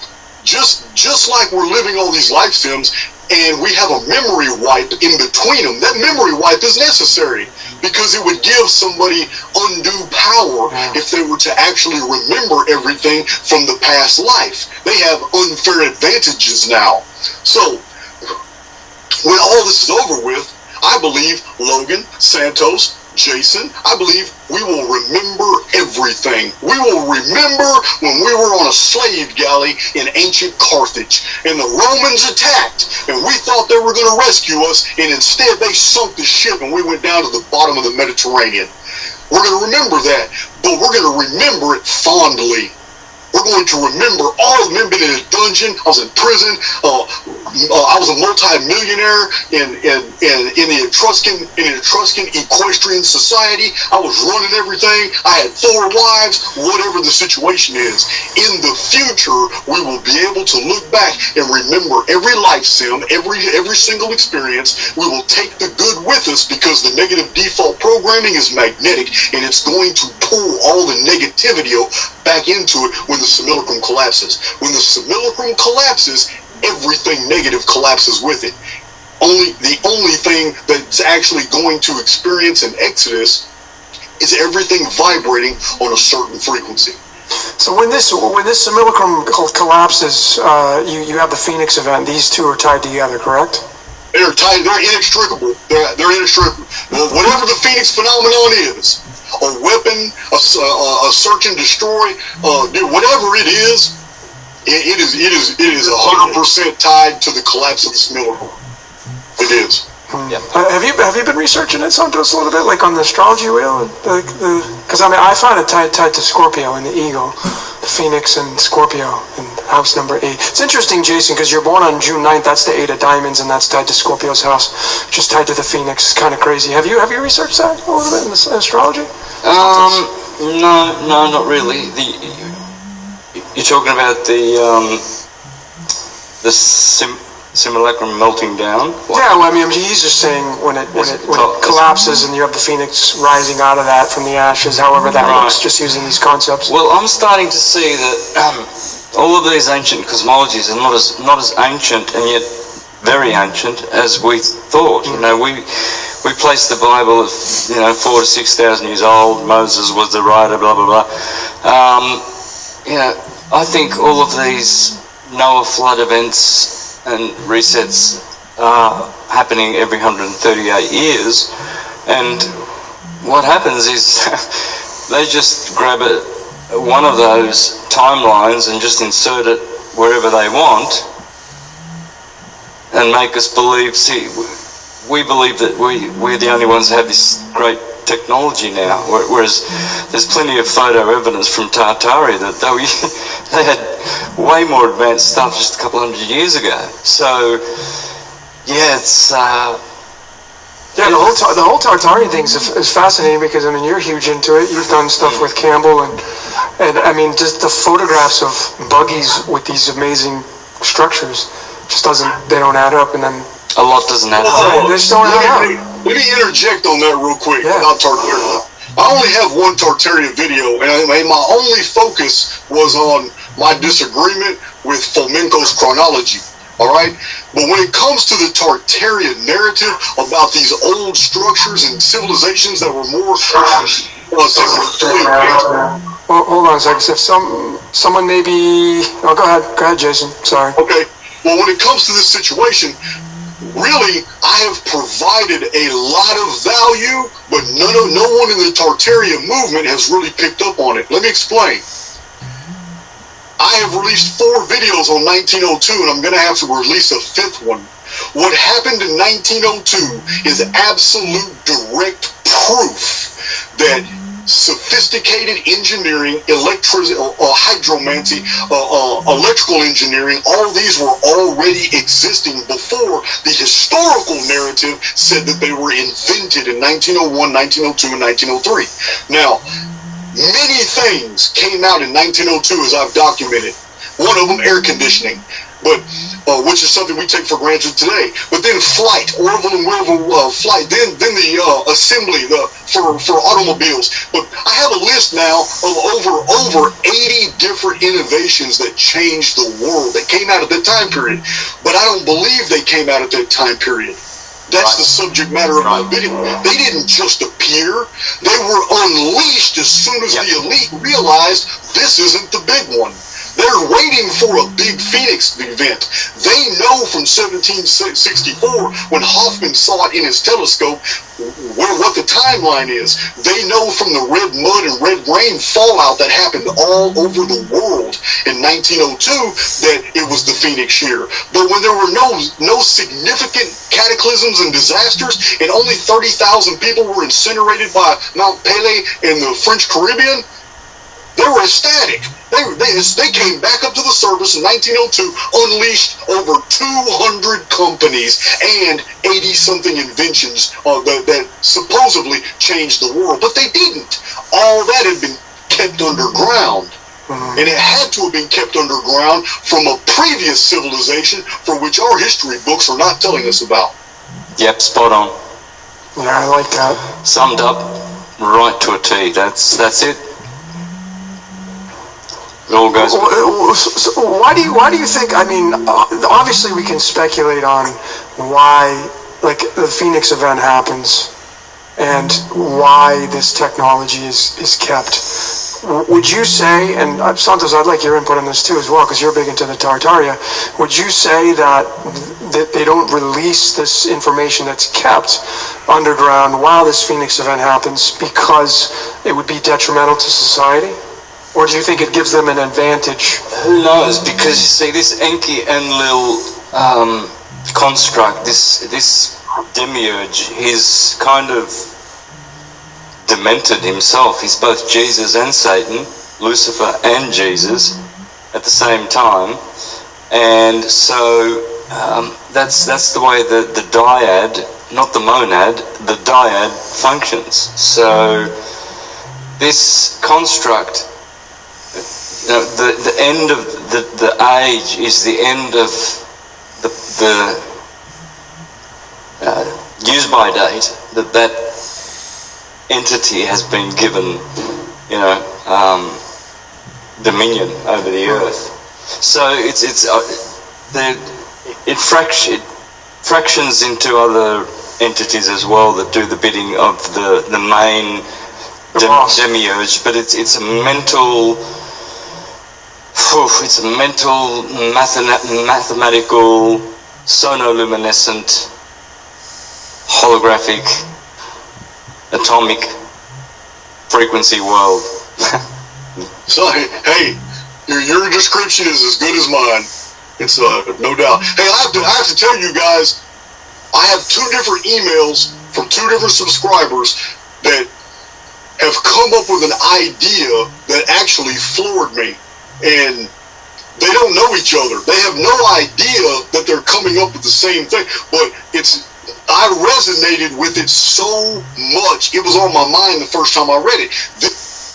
we're living all these life sims and we have a memory wipe in between them, that memory wipe is necessary because it would give somebody undue power if they were to actually remember everything from the past life. They have unfair advantages now. So when all this is over with, I believe Logan, Santos, Jason, I believe we will remember everything. We will remember when we were on a slave galley in ancient Carthage and the Romans attacked and we thought they were going to rescue us, and instead they sunk the ship and we went down to the bottom of the Mediterranean. We're going to remember that, but we're going to remember it fondly. We're going to remember all of them. Been in a dungeon. I was in prison. I was a multi-millionaire in the Etruscan Equestrian Society. I was running everything. I had 4 wives. Whatever the situation is, in the future we will be able to look back and remember every life sim, every single experience. We will take the good with us because the negative default programming is magnetic, and it's going to pull all the negativity back into it when the simulacrum collapses. When the simulacrum collapses, everything negative collapses with it. The only thing that's actually going to experience an exodus is everything vibrating on a certain frequency. So when this simulacrum collapses, you have the Phoenix event. These two are tied together, correct? They're tied. They're inextricable. They're inextricable. Whatever the Phoenix phenomenon is, a weapon, a search and destroy, whatever it is, it is 100% tied to the collapse of the simulacrum. It is. Yeah. Have you been researching it, Santos, a little bit, like on the astrology wheel? Because I find it tied to Scorpio and the eagle, the Phoenix and Scorpio in house number 8. It's interesting, Jason, because you're born on June 9th. That's the 8 of diamonds, and that's tied to Scorpio's house, which is tied to the Phoenix. It's kind of crazy. Have you researched that a little bit in astrology? No, not really. You're talking about the The simulacrum melting down? What? Yeah, well, I mean, he's just saying when it collapses and you have the phoenix rising out of that from the ashes, however that looks, just using these concepts. Well, I'm starting to see that all of these ancient cosmologies are not as ancient and yet very ancient as we thought. You know, we place the Bible at 4,000 to 6,000 years old. Moses was the writer, blah blah blah. I think all of these Noah flood events and resets are happening every 138 years, and what happens is they just grab one of those timelines and just insert it wherever they want and make us believe, see, we believe that we're the only ones that have this great technology now, whereas there's plenty of photo evidence from Tartaria that they had way more advanced stuff just a couple hundred years ago. So yeah, it's the whole Tartarian thing is fascinating because I mean you're huge into it. You've done stuff with Campbell and I mean just the photographs of buggies with these amazing structures just they don't add up, and then a lot doesn't add up. They just don't add up. Let me interject on that real quick about Tartaria. I only have one Tartaria video, and my only focus was on my disagreement with Fomenko's chronology. All right? But when it comes to the Tartaria narrative about these old structures and civilizations that were more Well, hold on a second. If someone maybe... Oh, go ahead, Jason. Sorry. Okay. Well, when it comes to this situation, really, I have provided a lot of value, but no one in the Tartaria movement has really picked up on it. Let me explain. I have released 4 videos on 1902, and I'm going to have to release a 5th one. What happened in 1902 is absolute direct proof that sophisticated engineering, hydromancy, electrical engineering, all these were already existing before the historical narrative said that they were invented in 1901, 1902, and 1903. Now, many things came out in 1902 as I've documented. One of them, air conditioning, but which is something we take for granted today. But then flight, orbital and wearable flight, then the assembly for automobiles. But I have a list now of over 80 different innovations that changed the world that came out of that time period. But I don't believe they came out at that time period. That's the subject matter of my video. They didn't just appear. They were unleashed as soon as the elite realized this isn't the big one. They're waiting for a big Phoenix event. They know from 1764, when Hoffman saw it in his telescope, what the timeline is. They know from the red mud and red rain fallout that happened all over the world in 1902 that it was the Phoenix year. But when there were no significant cataclysms and disasters, and only 30,000 people were incinerated by Mount Pelée in the French Caribbean, they were ecstatic. They came back up to the surface in 1902, unleashed over 200 companies and 80-something inventions that supposedly changed the world. But they didn't. All that had been kept underground. And it had to have been kept underground from a previous civilization for which our history books are not telling us about. Yep, spot on. Yeah, I like that. Summed up right to a T. That's it. It all goes. So why do you think? I mean, obviously we can speculate on why, like, the Phoenix event happens, and why this technology is kept. Would you say, and Santos, I'd like your input on this too as well, because you're big into the Tartaria. Would you say that they don't release this information that's kept underground while this Phoenix event happens because it would be detrimental to society? Or do you think it gives them an advantage? Who knows? Because you see, this Enki Enlil construct, this demiurge, he's kind of demented himself. He's both Jesus and Satan, Lucifer and Jesus at the same time. And so that's the way the dyad, not the monad, the dyad functions. So this construct, the end of the age is the end of the use by date, that entity has been given, dominion over the earth. So it fractions into other entities as well that do the bidding of the main demiurge, but it's a mental. It's a mental, mathematical, sonoluminescent, holographic, atomic frequency world. So, hey, your description is as good as mine. It's no doubt. Hey, I have to tell you guys, I have 2 different emails from 2 different subscribers that have come up with an idea that actually floored me. And they don't know each other. They have no idea that they're coming up with the same thing. But I resonated with it so much. It was on my mind the first time I read it.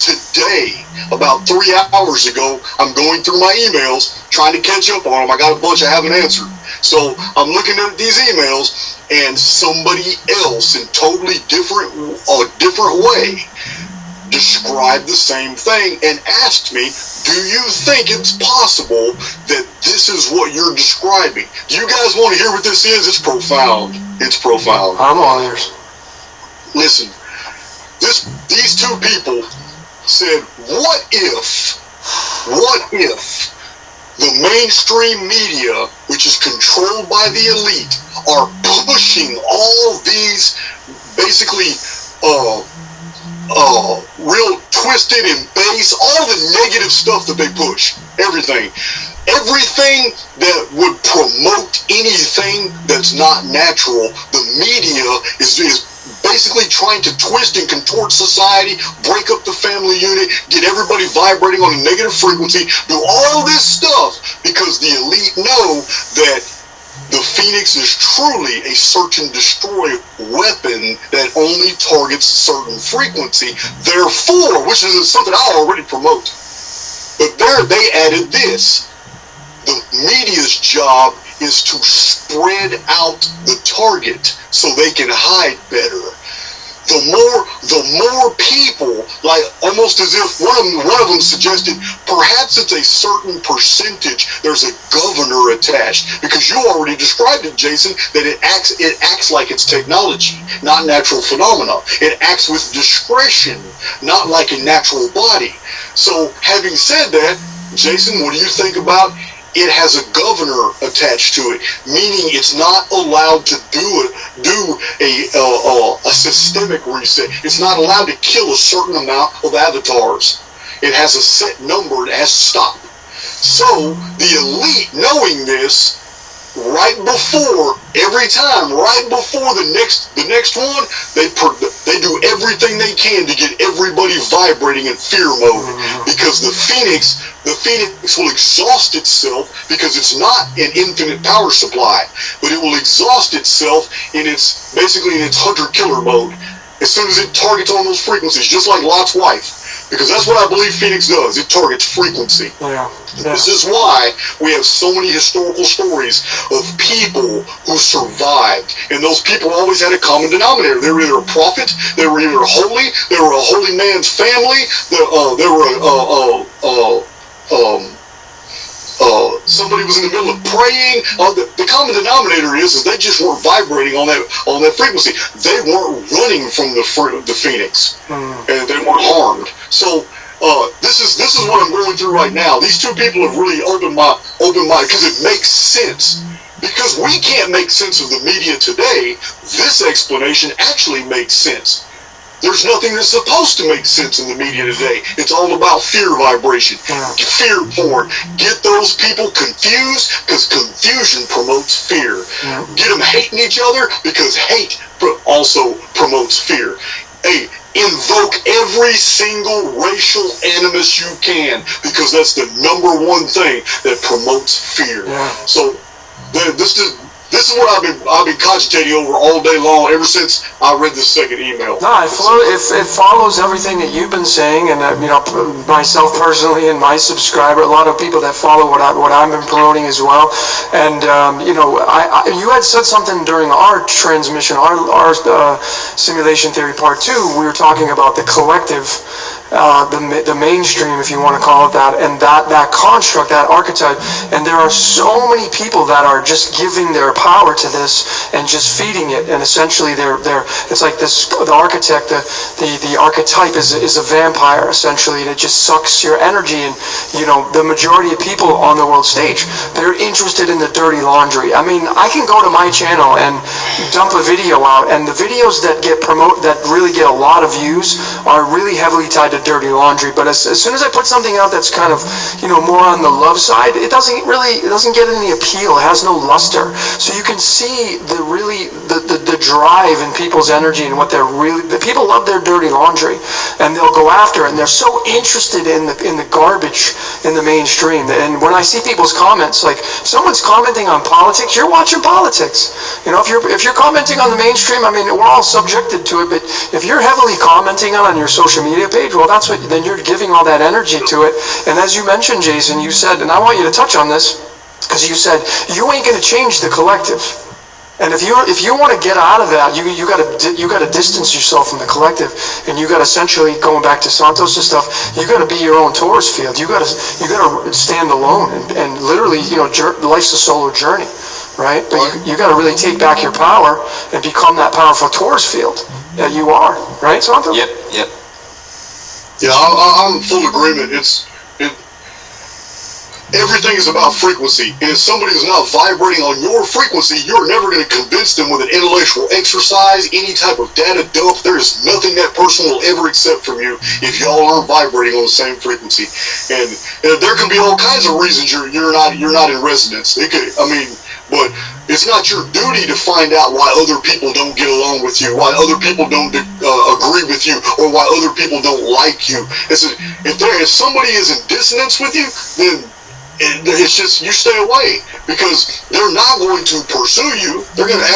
Today, about 3 hours ago, I'm going through my emails, trying to catch up on them. I got a bunch I haven't answered. So I'm looking at these emails, and somebody else in totally different way described the same thing and asked me, do you think it's possible that this is what you're describing? Do you guys want to hear what this is? It's profound. It's profound. I'm all ears. Listen, these 2 people said, what if the mainstream media, which is controlled by the elite, are pushing all these basically real twisted and base, all the negative stuff that they push, everything that would promote anything that's not natural, the media is basically trying to twist and contort society, break up the family unit, get everybody vibrating on a negative frequency, do all this stuff because the elite know that the Phoenix is truly a search and destroy weapon that only targets a certain frequency. Therefore, which is something I already promote. But there they added this. The media's job is to spread out the target so they can hide better. The more people, like almost as if one of them suggested, perhaps it's a certain percentage. There's a governor attached, because you already described it, Jason, that it acts like it's technology, not natural phenomena. It acts with discretion, not like a natural body. So, having said that, Jason, what do you think about? It has a governor attached to it, meaning it's not allowed to do a systemic reset. It's not allowed to kill a certain amount of avatars. It has a set number. It has to stop. So the elite, knowing this, right before the next one, they do everything they can to get everybody vibrating in fear mode, because the Phoenix will exhaust itself, because it's not an infinite power supply, but it will exhaust itself in its hunter-killer mode as soon as it targets on those frequencies, just like Lot's wife. Because that's what I believe Phoenix does. It targets frequency. Yeah. This is why we have so many historical stories of people who survived. And those people always had a common denominator. They were either a prophet, they were either holy, they were a holy man's family, they were somebody was in the middle of praying. The common denominator is they just weren't vibrating on that frequency. They weren't running from the Phoenix, and they weren't harmed. So this is what I'm going through right now. These 2 people have really opened my because it makes sense. Because we can't make sense of the media today, this explanation actually makes sense. There's nothing that's supposed to make sense in the media today. It's all about fear vibration, fear porn. Get those people confused, because confusion promotes fear. Get them hating each other, because hate also promotes fear. Hey, invoke every single racial animus you can, because that's the #1 thing that promotes fear. So this is This is what I've been cogitating over all day long ever since I read this second email. No, it follows everything that you've been saying, and myself personally and my subscriber, a lot of people that follow what I've been promoting as well. And you had said something during our transmission, our simulation theory part 2. We were talking about the collective. The mainstream, if you want to call it that, and that construct, that archetype, and there are so many people that are just giving their power to this and just feeding it, and essentially it's like this. The architect, the archetype is a vampire essentially that just sucks your energy, and the majority of people on the world stage, they're interested in the dirty laundry. I mean, I can go to my channel and dump a video out, and the videos that get that really get a lot of views are really heavily tied to dirty laundry. But as soon as I put something out that's kind of more on the love side, it doesn't get any appeal. It has no luster. So you can see the drive in people's energy and what the people love their dirty laundry, and they'll go after it, and they're so interested in the garbage in the mainstream. And when I see people's comments, like if someone's commenting on politics, you're watching politics. If you're commenting on the mainstream, I mean, we're all subjected to it, but if you're heavily commenting on your social media page, well, then you're giving all that energy to it. And as you mentioned, Jason, you said, and I want you to touch on this, because you said you ain't going to change the collective. And if you want to get out of that, you got to distance yourself from the collective, and you got to essentially, going back to Santos' stuff, you got to be your own tourist field. You got to stand alone, and literally, life's a solo journey, right? But you got to really take back your power and become that powerful tourist field that you are, right, Santos? Yep. Yeah, I'm in full agreement. Everything is about frequency, and if somebody is not vibrating on your frequency, you're never going to convince them with an intellectual exercise, any type of data dump. There is nothing that person will ever accept from you if y'all aren't vibrating on the same frequency. And there can be all kinds of reasons you're not in resonance. But it's not your duty to find out why other people don't get along with you, why other people don't agree with you, or why other people don't like you. If somebody is in dissonance with you, then it's just you stay away, because they're not going to pursue you.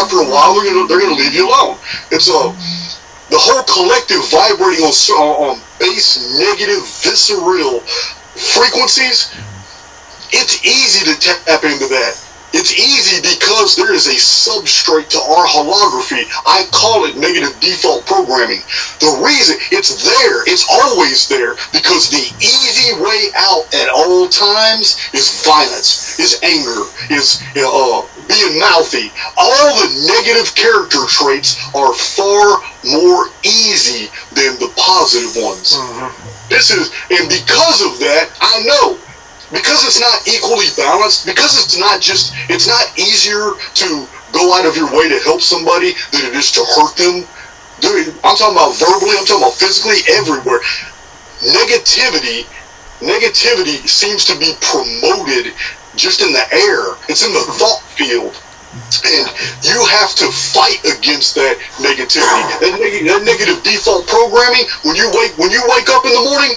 After a while they're gonna leave you alone. It's the whole collective vibrating on base, negative, visceral frequencies. It's easy to tap into that. It's easy because there is a substrate to our holography. I call it negative default programming. The reason it's there, it's always there, because the easy way out at all times is violence, is anger, is being mouthy. All the negative character traits are far more easy than the positive ones. Mm-hmm. And because of that, I know. Because it's not equally balanced, because it's not easier to go out of your way to help somebody than it is to hurt them. Dude, I'm talking about verbally, I'm talking about physically, everywhere. Negativity seems to be promoted just in the air. It's in the thought field. And you have to fight against that negativity. That negative default programming, when you wake up in the morning,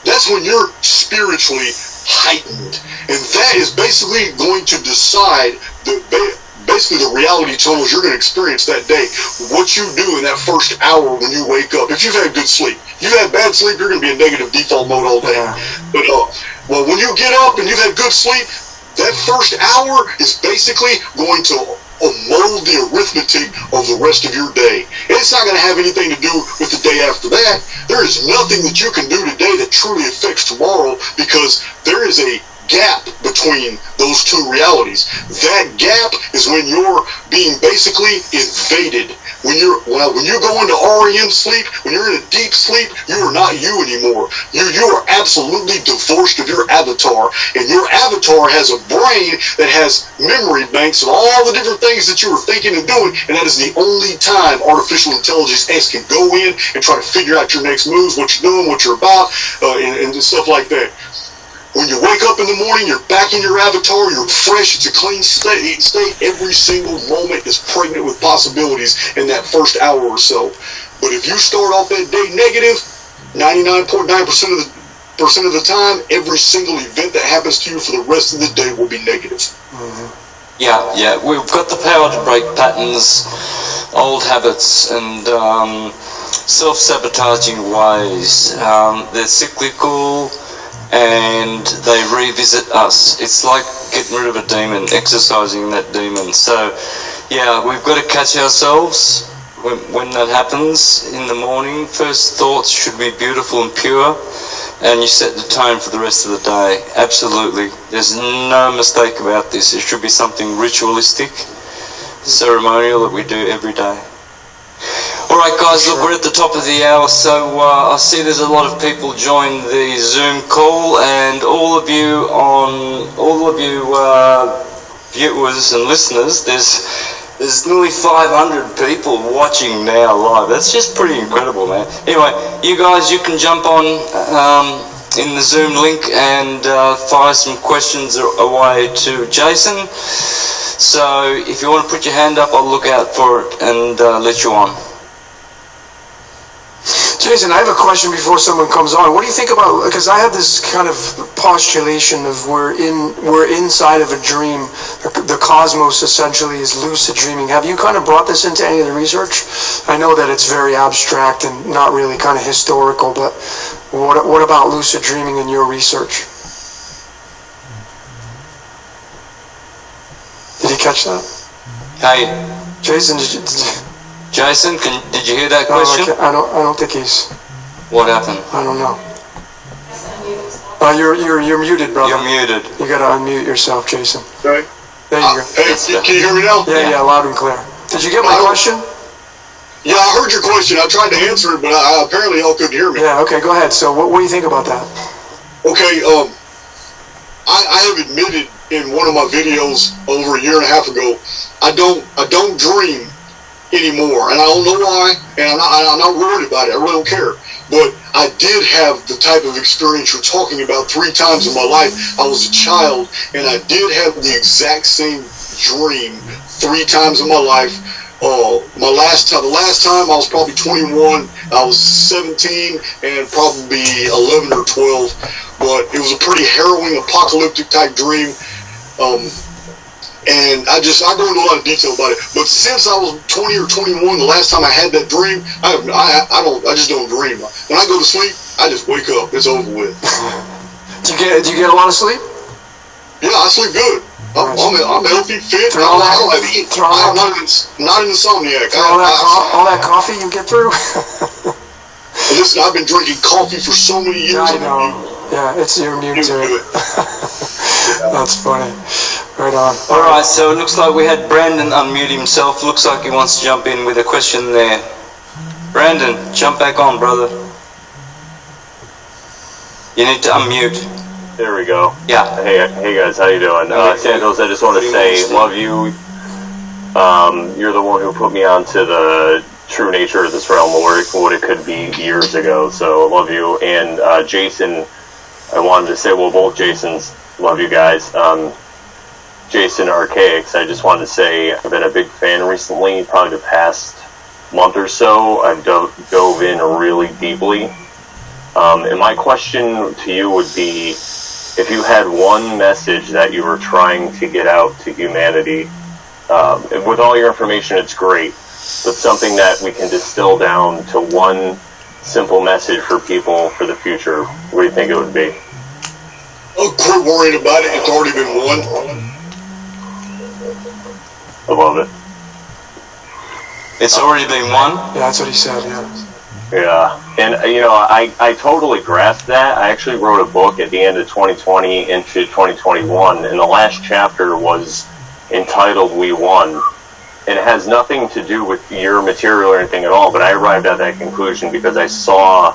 that's when you're spiritually heightened, and that is basically going to decide the reality tunnels you're going to experience that day. What you do in that first hour when you wake up. If you've had good sleep, you've had bad sleep, you're going to be in negative default mode all day. But when you get up and you've had good sleep, that first hour is basically going to mold the arithmetic of the rest of your day. It's not going to have anything to do with the day after that. There is nothing that you can do today that truly affects tomorrow, because there is a gap between those two realities. That gap is when you're being basically invaded. When you go into REM sleep, when you're in a deep sleep, you are not you anymore. You are absolutely divorced of your avatar, and your avatar has a brain that has memory banks of all the different things that you were thinking and doing, and that is the only time artificial intelligence can go in and try to figure out your next moves, what you're doing, what you're about, and stuff like that. When you wake up in the morning, you're back in your avatar, you're fresh, it's a clean state. Every single moment is pregnant with possibilities in that first hour or so. But if you start off that day negative, 99.9% of the time, every single event that happens to you for the rest of the day will be negative. Mm-hmm. Yeah, we've got the power to break patterns, old habits, and self-sabotaging ways. They're cyclical, and they revisit us. It's like getting rid of a demon, exercising that demon. So, yeah, we've got to catch ourselves when that happens in the morning. First thoughts should be beautiful and pure, and you set the tone for the rest of the day. Absolutely. There's no mistake about this. It should be something ritualistic, ceremonial that we do every day. Alright guys, look, we're at the top of the hour, so I see there's a lot of people join the Zoom call, and all of you viewers and listeners, there's nearly 500 people watching now live. That's just pretty incredible, man. Anyway, you guys, you can jump on in the Zoom link and fire some questions away to Jason. So if you want to put your hand up, I'll look out for it and let you on. Jason, I have a question before someone comes on. What do you think about, because I had this kind of postulation of we're inside of a dream. The cosmos essentially is lucid dreaming. Have you kind of brought this into any of the research? I know that it's very abstract and not really kind of historical, but what about lucid dreaming in your research? Did you catch that? Hey, Jason, Jason, did you hear that question? I don't think he's. What happened? I don't know. You're muted, brother. You're muted. You gotta unmute yourself, Jason. Right. There you go. Hey, can you hear me now? Yeah, loud and clear. Did you get my question? Yeah, I heard your question. I tried to answer it, but apparently y'all couldn't hear me. Yeah. Okay. Go ahead. So, what do you think about that? Okay. I have admitted in one of my videos over a year and a half ago, I don't dream anymore, and I don't know why, and I'm not worried about it. I really don't care. But I did have the type of experience you're talking about 3 times in my life. I was a child, and I did have the exact same dream 3 times in my life. The last time I was probably 21, I was 17, and probably 11 or 12. But it was a pretty harrowing, apocalyptic type dream. And I go into a lot of detail about it. But since I was 20 or 21, the last time I had that dream, I just don't dream. When I go to sleep, I just wake up. It's over with. Do you get a lot of sleep? Yeah, I sleep good. I'm healthy, fit. I'm not an insomniac. All that coffee you get through? Listen, I've been drinking coffee for so many years. I know. Yeah, you're immune to it. That's funny. Right on. Alright, so it looks like we had Brandon unmute himself. Looks like he wants to jump in with a question there. Brandon, jump back on, brother. You need to unmute. There we go. Yeah. Hey guys, how you doing? Santos, I just want to say, love you. You're the one who put me onto the true nature of this realm, or what it could be years ago. So love you. And Jason, I wanted to say, well, both Jasons, love you guys. Syncretism Society-Archaix, I just wanted to say I've been a big fan recently, probably the past month or so. I've dove in really deeply. And my question to you would be, if you had one message that you were trying to get out to humanity, with all your information it's great, but something that we can distill down to one simple message for people for the future, what do you think it would be? Oh, quit worrying about it. It's already been won. I love it. It's already been won? Yeah, that's what he said, yeah. Yeah, and I totally grasped that. I actually wrote a book at the end of 2020 into 2021, and the last chapter was entitled We Won. And it has nothing to do with your material or anything at all, but I arrived at that conclusion because I saw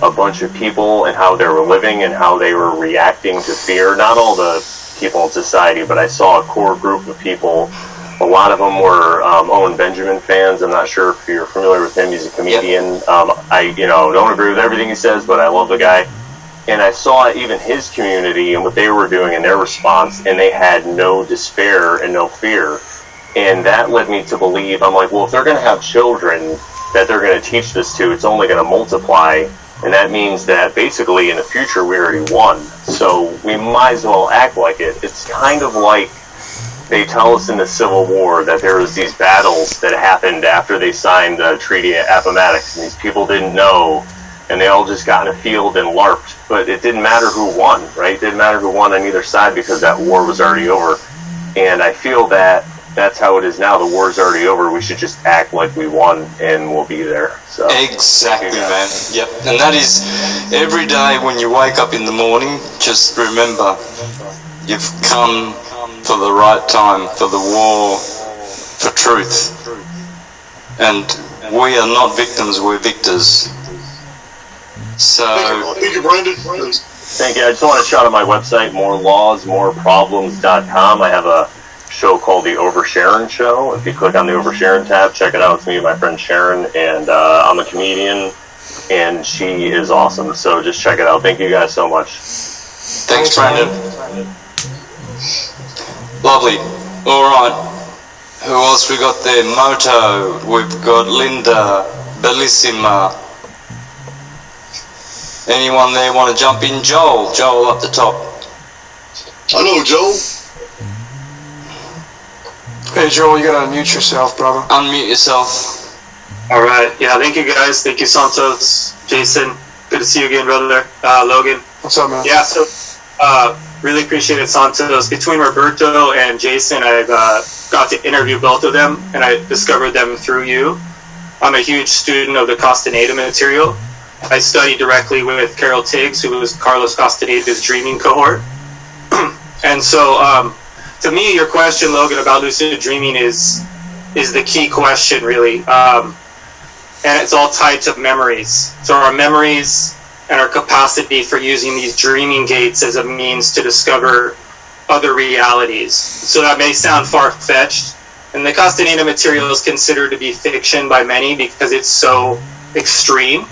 a bunch of people and how they were living and how they were reacting to fear. Not all the people in society, but I saw a core group of people. A lot of them were Owen Benjamin fans. I'm not sure if you're familiar with him. He's a comedian. Yep. I don't agree with everything he says, but I love the guy. And I saw even his community and what they were doing in their response, and they had no despair and no fear. And that led me to believe, I'm like, well, if they're going to have children that they're going to teach this to, it's only going to multiply. And that means that basically in the future we already won. So we might as well act like it. It's kind of like they tell us in the Civil War that there was these battles that happened after they signed the Treaty of Appomattox, and these people didn't know, and they all just got in a field and LARPed. But it didn't matter who won, right? It didn't matter who won on either side because that war was already over. And I feel that that's how it is now. The war's already over. We should just act like we won, and we'll be there. So exactly, man. Yep. And that is every day when you wake up in the morning, just remember you've come for the right time, for the war, for truth. And we are not victims, we're victors. So thank you, Brandon. Thank you. I just want to shout out my website, morelawsmoreproblems.com. I have a show called The Oversharon Show. If you click on the Oversharon tab, check it out. It's me and my friend Sharon, and I'm a comedian, and she is awesome. So just check it out. Thank you guys so much. Thanks, Brandon. Lovely. All right. Who else we got there? Moto. We've got Linda, Bellissima. Anyone there want to jump in? Joel up the top. Hello, Joel. Hey, Joel, you gotta unmute yourself, brother. Unmute yourself. All right. Yeah, thank you, guys. Thank you, Santos, Jason. Good to see you again, brother. Logan. What's up, man? Yeah, so really appreciate it, Santos. Between Roberto and Jason, I've got to interview both of them, and I discovered them through you. I'm a huge student of the Castaneda material. I studied directly with Carol Tiggs, who was Carlos Castaneda's dreaming cohort. And so, to me, your question, Logan, about lucid dreaming is the key question, really. And it's all tied to memories. So our memories and our capacity for using these dreaming gates as a means to discover other realities. So that may sound far-fetched, and the Castaneda material is considered to be fiction by many because it's so extreme.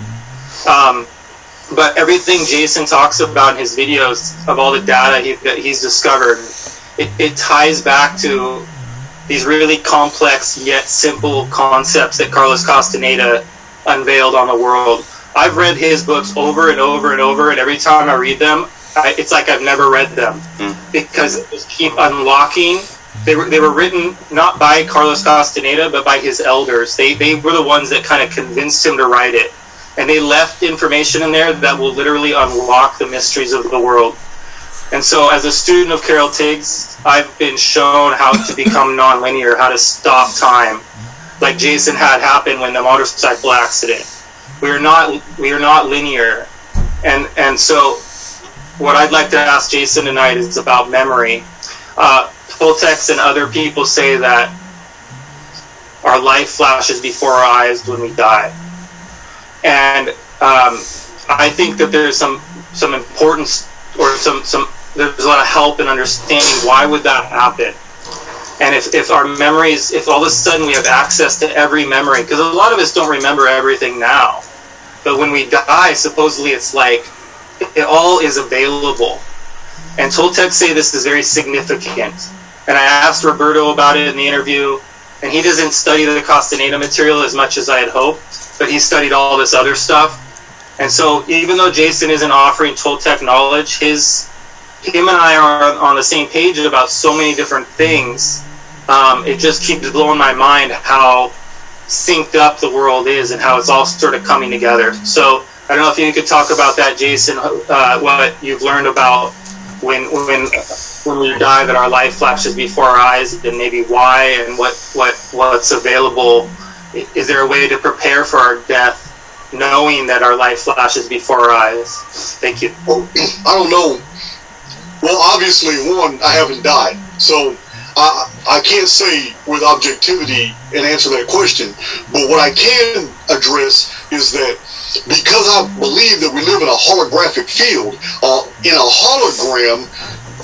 But everything Jason talks about in his videos of all the data that he's discovered, it ties back to these really complex yet simple concepts that Carlos Castaneda unveiled on the world. I've read his books over and over and over, and every time I read them, it's like I've never read them because they just keep unlocking. They were written not by Carlos Castaneda, but by his elders. They were the ones that kind of convinced him to write it. And they left information in there that will literally unlock the mysteries of the world. And so as a student of Carol Tiggs, I've been shown how to become nonlinear, how to stop time, like Jason had happen when the motorcycle accident. We are not linear. And so what I'd like to ask Jason tonight is about memory. Toltecs and other people say that our life flashes before our eyes when we die. And I think that there's some importance or there's a lot of help in understanding why would that happen. And if our memories, if all of a sudden we have access to every memory, because a lot of us don't remember everything now, but when we die, supposedly it's like it all is available. And Toltecs say this is very significant. And I asked Roberto about it in the interview, and he doesn't study the Castaneda material as much as I had hoped, but he studied all this other stuff. And so even though Jason isn't offering Toltec knowledge, him and I are on the same page about so many different things. It just keeps blowing my mind how synced up the world is and how it's all sort of coming together. So I don't know if you could talk about that, Jason, what you've learned about when we die, that our life flashes before our eyes, and maybe why, and what's available. Is there a way to prepare for our death, knowing that our life flashes before our eyes? Thank you. Well, I don't know. Well, obviously, one, I haven't died, so I can't say with objectivity and answer that question. But what I can address is that because I believe that we live in a holographic field, in a hologram,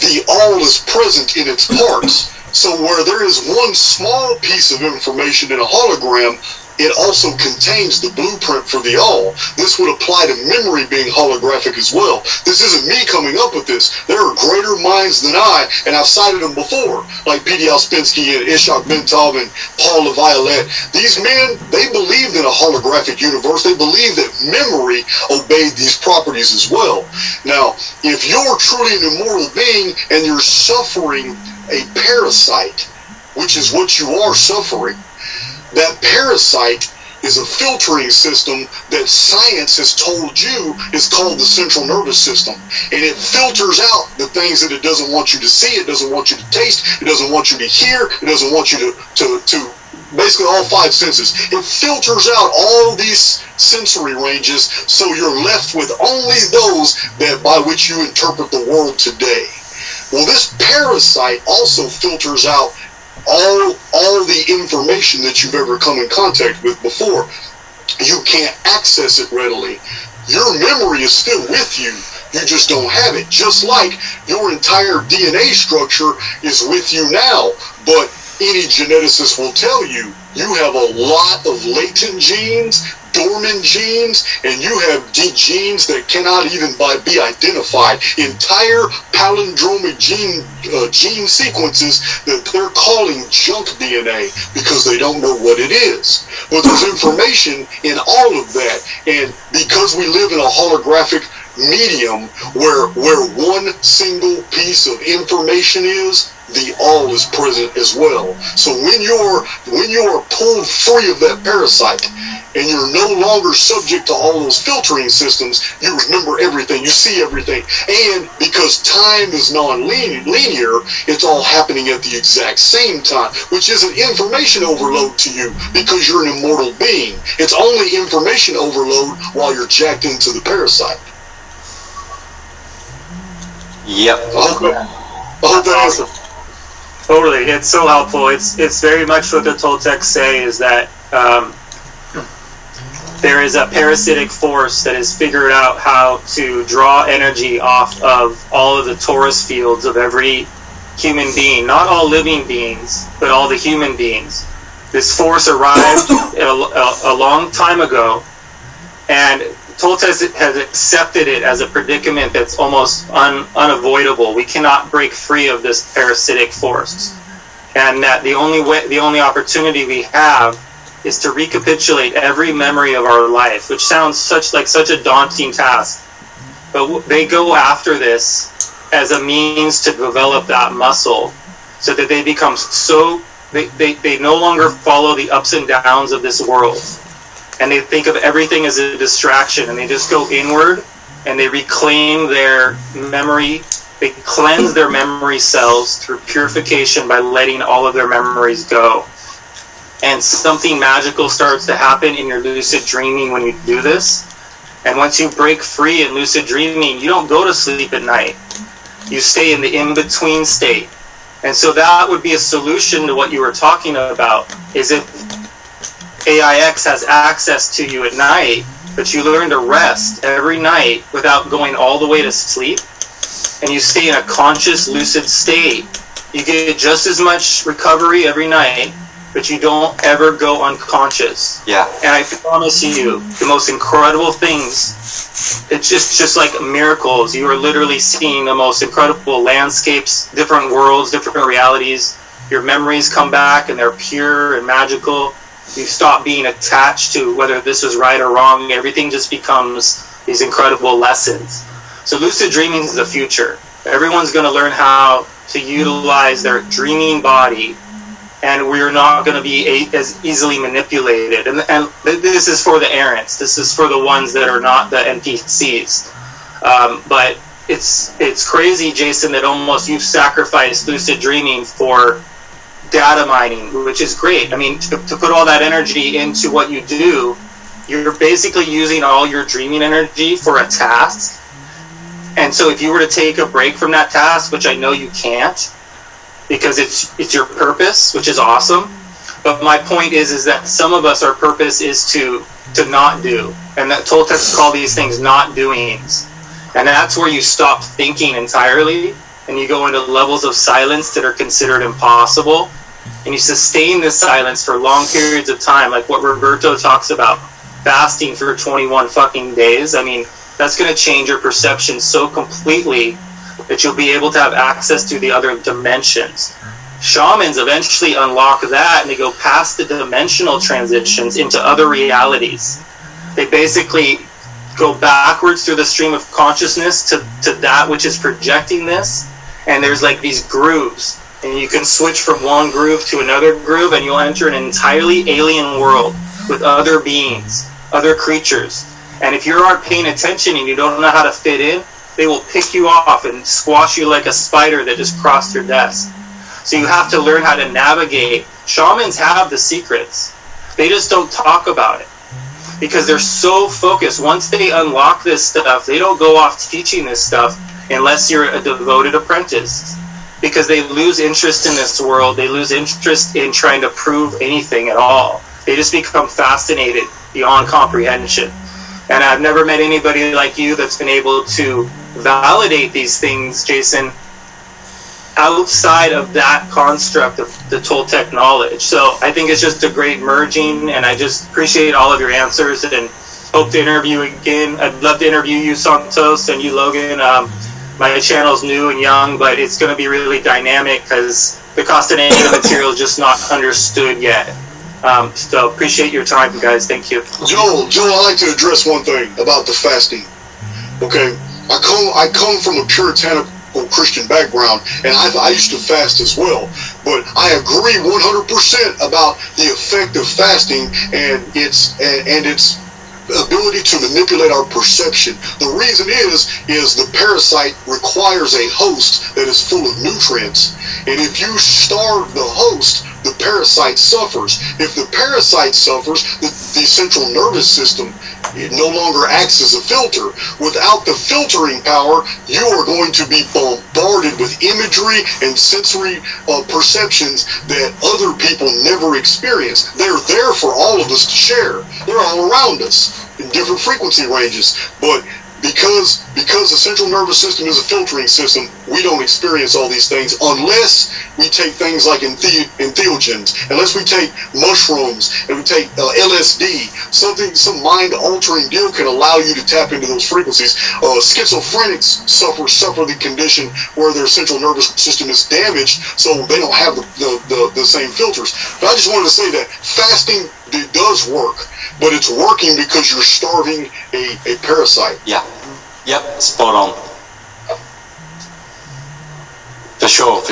the all is present in its parts. So where there is one small piece of information in a hologram, it also contains the blueprint for the all. This would apply to memory being holographic as well. This isn't me coming up with this. There are greater minds than I, and I've cited them before, like P.D. Ouspensky and Ishak Bentov and Paul LaViolette. These men, they believed in a holographic universe. They believed that memory obeyed these properties as well. Now, if you're truly an immortal being and you're suffering a parasite, which is what you are suffering. That parasite is a filtering system that science has told you is called the central nervous system. And it filters out the things that it doesn't want you to see, it doesn't want you to taste, it doesn't want you to hear, it doesn't want you to basically all five senses. It filters out all these sensory ranges, so you're left with only those that by which you interpret the world today. Well, this parasite also filters out all the information that you've ever come in contact with before. You can't access it readily. Your memory is still with you. You just don't have it. Just like your entire DNA structure is with you now. But any geneticist will tell you, you have a lot of latent genes, dormant genes, and you have genes that cannot even be identified. Entire palindromic gene sequences that they're calling junk DNA because they don't know what it is. But there's information in all of that, and because we live in a holographic medium where one single piece of information is, the all is present as well. So when you're pulled free of that parasite and you're no longer subject to all those filtering systems, you remember everything, you see everything. And because time is non-linear, it's all happening at the exact same time, which is an information overload to you because you're an immortal being. It's only information overload while you're jacked into the parasite. Yep. I hope that awesome. Totally, it's so helpful. It's very much what the Toltecs say is that there is a parasitic force that has figured out how to draw energy off of all of the torus fields of every human being. Not all living beings, but all the human beings. This force arrived a long time ago, and Toltecs has accepted it as a predicament that's almost unavoidable. We cannot break free of this parasitic force, and that the only opportunity we have is to recapitulate every memory of our life, which sounds such a daunting task. But they go after this as a means to develop that muscle, so that they become they no longer follow the ups and downs of this world. And they think of everything as a distraction, and they just go inward, and they reclaim their memory. They cleanse their memory cells through purification by letting all of their memories go. And something magical starts to happen in your lucid dreaming when you do this. And once you break free in lucid dreaming, you don't go to sleep at night. You stay in the in-between state. And so that would be a solution to what you were talking about, is if AIX has access to you at night, but you learn to rest every night without going all the way to sleep, and you stay in a conscious, lucid state, you get just as much recovery every night, but you don't ever go unconscious. Yeah. And I promise you, the most incredible things, it's just like miracles. You are literally seeing the most incredible landscapes, different worlds, different realities. Your memories come back, and they're pure and magical. You stop being attached to whether this is right or wrong. Everything just becomes these incredible lessons. So lucid dreaming is the future. Everyone's going to learn how to utilize their dreaming body, and we're not going to be as easily manipulated. And this is for the errants. This is for the ones that are not the NPCs. But it's crazy, Jason, that almost you've sacrificed lucid dreaming for data mining, which is great. I mean, to put all that energy into what you do, you're basically using all your dreaming energy for a task. And so if you were to take a break from that task, which I know you can't, because it's your purpose, which is awesome. But my point is that some of us, our purpose is to not do. And that Toltecs call these things not doings. And that's where you stop thinking entirely, and you go into levels of silence that are considered impossible. And you sustain this silence for long periods of time, like what Roberto talks about, fasting for 21 fucking days. I mean, that's going to change your perception so completely that you'll be able to have access to the other dimensions. Shamans eventually unlock that, and they go past the dimensional transitions into other realities. They basically go backwards through the stream of consciousness to that which is projecting this, and there's like these grooves. and you can switch from one groove to another groove, and you'll enter an entirely alien world with other beings, other creatures. And if you aren't paying attention and you don't know how to fit in, they will pick you off and squash you like a spider that just crossed your desk. So you have to learn how to navigate. Shamans have the secrets. They just don't talk about it because they're so focused. Once they unlock this stuff, they don't go off teaching this stuff unless you're a devoted apprentice, because they lose interest in this world. They lose interest in trying to prove anything at all. They just become fascinated beyond comprehension. And I've never met anybody like you that's been able to validate these things, Jason, outside of that construct of the Toltec knowledge. So I think it's just a great merging, and I just appreciate all of your answers and hope to interview again. I'd love to interview you, Santos, and you, Logan. My channel's new and young, but it's going to be really dynamic because the Castaneda material is just not understood yet. So appreciate your time, guys. Thank you. Joel, I'd like to address one thing about the fasting. Okay, I come from a puritanical Christian background, and I used to fast as well. But I agree 100% about the effect of fasting and its ability to manipulate our perception. The reason is the parasite requires a host that is full of nutrients, and if you starve the host, the parasite suffers. If the parasite suffers, the central nervous system, it no longer acts as a filter. Without the filtering power, you are going to be bombarded with imagery and sensory perceptions that other people never experience. They're there for all of us to share. They're all around us in different frequency ranges. But because the central nervous system is a filtering system, we don't experience all these things unless we take things like entheogens, unless we take mushrooms and we take LSD. Some mind-altering deal can allow you to tap into those frequencies. Schizophrenics suffer the condition where their central nervous system is damaged, so they don't have the same filters. But I just wanted to say that fasting does work, but it's working because you're starving a parasite. Yeah. Yep, spot on. For sure.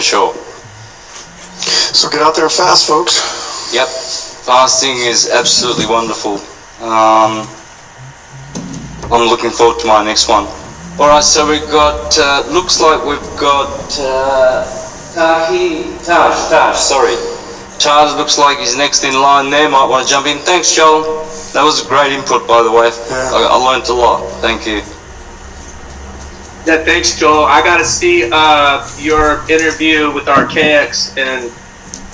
So get out there and fast, folks. Yep, fasting is absolutely wonderful. I'm looking forward to my next one. Alright, so we've got, looks like we've got Taj looks like he's next in line there, might want to jump in. Thanks, Joel. That was a great input, by the way. Yeah. I learned a lot. Thank you. Yeah, thanks, Joel. I got to see your interview with Archaix, and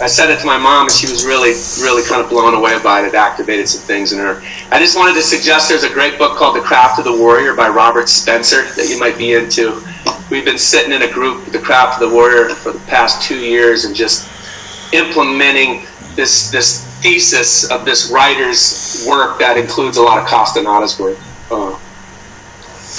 I said it to my mom, and she was really, really kind of blown away by it. It activated some things in her. I just wanted to suggest there's a great book called The Craft of the Warrior by Robert Spencer that you might be into. We've been sitting in a group, The Craft of the Warrior, for the past 2 years and just implementing this thesis of this writer's work that includes a lot of Castaneda's work.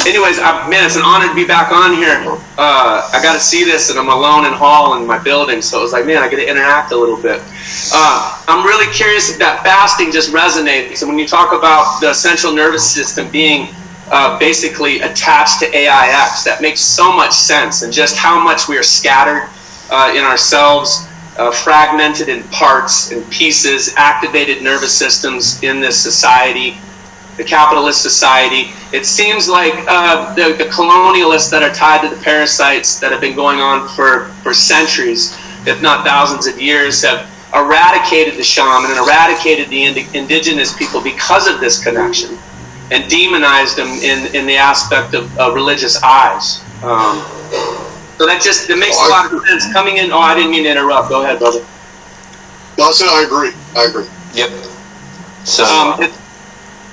Anyways, man, it's an honor to be back on here. I got to see this, and I'm alone in hall in my building, so it was like, man, I get to interact a little bit. I'm really curious if that fasting just resonates. And when you talk about the central nervous system being basically attached to AIX, that makes so much sense, and just how much we are scattered in ourselves, fragmented in parts and pieces, activated nervous systems in this society, the capitalist society. It seems like the colonialists that are tied to the parasites that have been going on for centuries, if not thousands of years, have eradicated the shaman and eradicated the indigenous people because of this connection and demonized them in the aspect of religious eyes. So that makes a lot of sense. Coming in, I didn't mean to interrupt. Go ahead, brother. No, I agree. Yep. So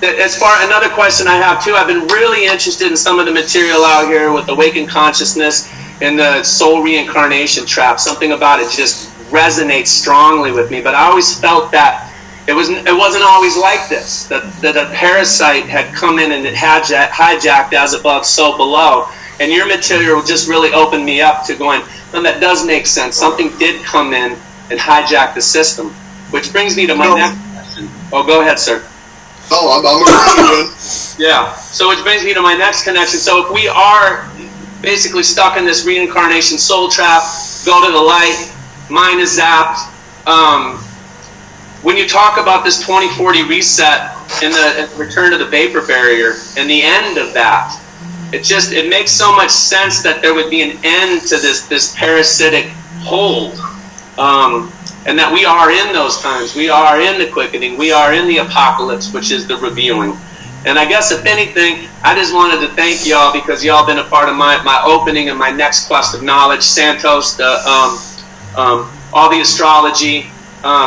as far another question I have too, I've been really interested in some of the material out here with awakened consciousness and the soul reincarnation trap. Something about it just resonates strongly with me. But I always felt that it wasn't always like this. That a parasite had come in and it hijacked as above, so below. And your material just really opened me up to going, no, that does make sense. Something did come in and hijack the system. Which brings me to my next question. Oh, go ahead, sir. Oh, I'm agreeing. Yeah. So which brings me to my next connection. So if we are basically stuck in this reincarnation soul trap, go to the light, mind is zapped. When you talk about this 2040 reset and the return to the vapor barrier and the end of that, it makes so much sense that there would be an end to this parasitic hold, and that we are in those times. We are in the quickening. We are in the apocalypse, which is the revealing. And I guess, if anything, I just wanted to thank y'all, because y'all been a part of my opening and my next quest of knowledge. Santos, all the astrology,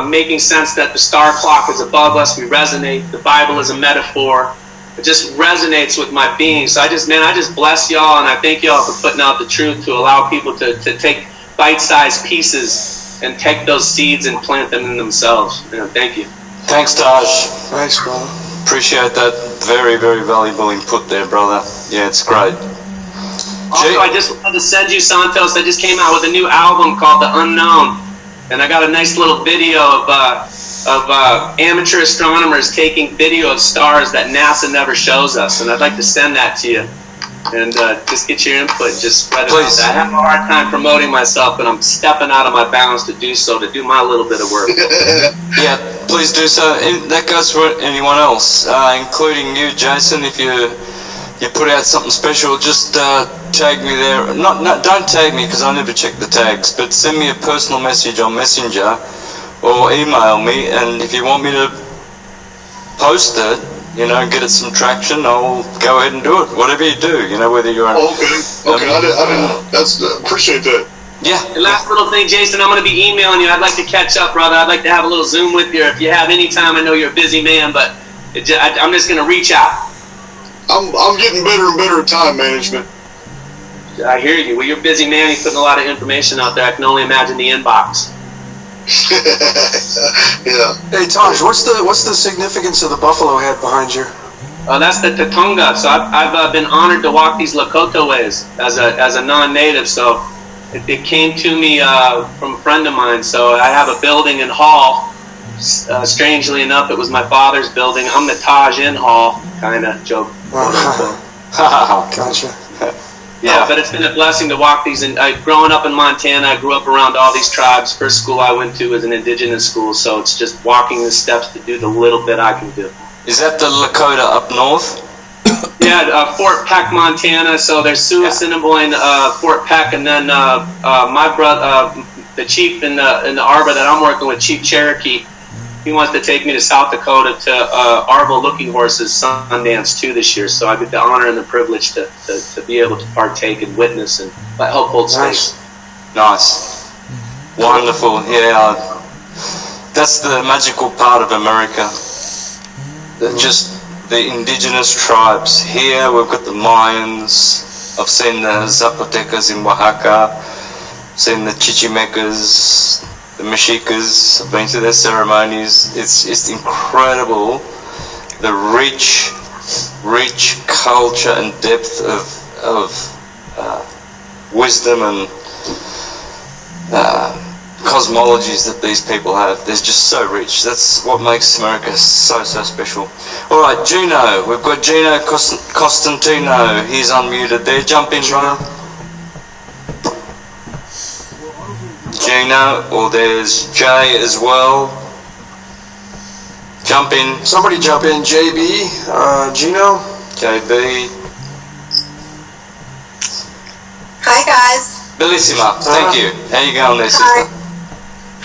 making sense that the star clock is above us. We resonate. The Bible is a metaphor. It just resonates with my being. So I just bless y'all, and I thank y'all for putting out the truth to allow people to take bite-sized pieces and take those seeds and plant them in themselves. Thank you. Thanks, Taj. Thanks, brother. Appreciate that very, very valuable input there, brother. Yeah, it's great. Also, I just wanted to send you, Santos, I just came out with a new album called The Unknown. And I got a nice little video of amateur astronomers taking video of stars that NASA never shows us. And I'd like to send that to you. And just get your input, just spread it out there. I have a hard time promoting myself, but I'm stepping out of my bounds to do so, to do my little bit of work. Yeah, please do so. And that goes for anyone else, including you, Jason. If you put out something special, just tag me there. Don't tag me, because I never check the tags, but send me a personal message on Messenger or email me, and if you want me to post it, get it some traction, I'll go ahead and do it. Whatever you do, whether you're on... Okay, I didn't, appreciate that. Yeah. The last little thing, Jason, I'm going to be emailing you. I'd like to catch up, brother. I'd like to have a little Zoom with you. If you have any time, I know you're a busy man, but I'm just going to reach out. I'm getting better and better at time management. I hear you. Well, you're a busy man. You're putting a lot of information out there. I can only imagine the inbox. Yeah. Hey, Taj, what's the significance of the buffalo head behind you? That's the Tatunga. So I've been honored to walk these Lakota ways as a non-native. So it came to me from a friend of mine. So I have a building in Hall. Strangely enough, it was my father's building. I'm the Taj in Hall, kind of joke. Gotcha. Yeah, but it's been a blessing to walk these. And growing up in Montana, I grew up around all these tribes. First school I went to was an indigenous school, so it's just walking the steps to do the little bit I can do. Is that the Lakota up north? Yeah, Fort Peck, Montana. So there's Sioux Assiniboine, Fort Peck, and then my brother, the chief in the arbor that I'm working with, Chief Cherokee. He wants to take me to South Dakota to Arvo Looking Horses Sundance 2 this year, so I get the honor and the privilege to be able to partake and witness and help hold space. Nice. Wonderful. Yeah. That's the magical part of America. Just the indigenous tribes. Here we've got the Mayans. I've seen the Zapotecas in Oaxaca. Seen the Chichimecas, the Mexicas. I've been to their ceremonies. It's incredible, the rich culture and depth of wisdom and cosmologies that these people have. They're just so rich. That's what makes America so special. All right, Gino. We've got Gino Costantino. He's unmuted there. Jump in, Gino. Gino, or there's Jay as well. Jump in. Somebody jump in. JB, Gino. JB. Hi guys. Bellissima. Thank you. How you going there, sister?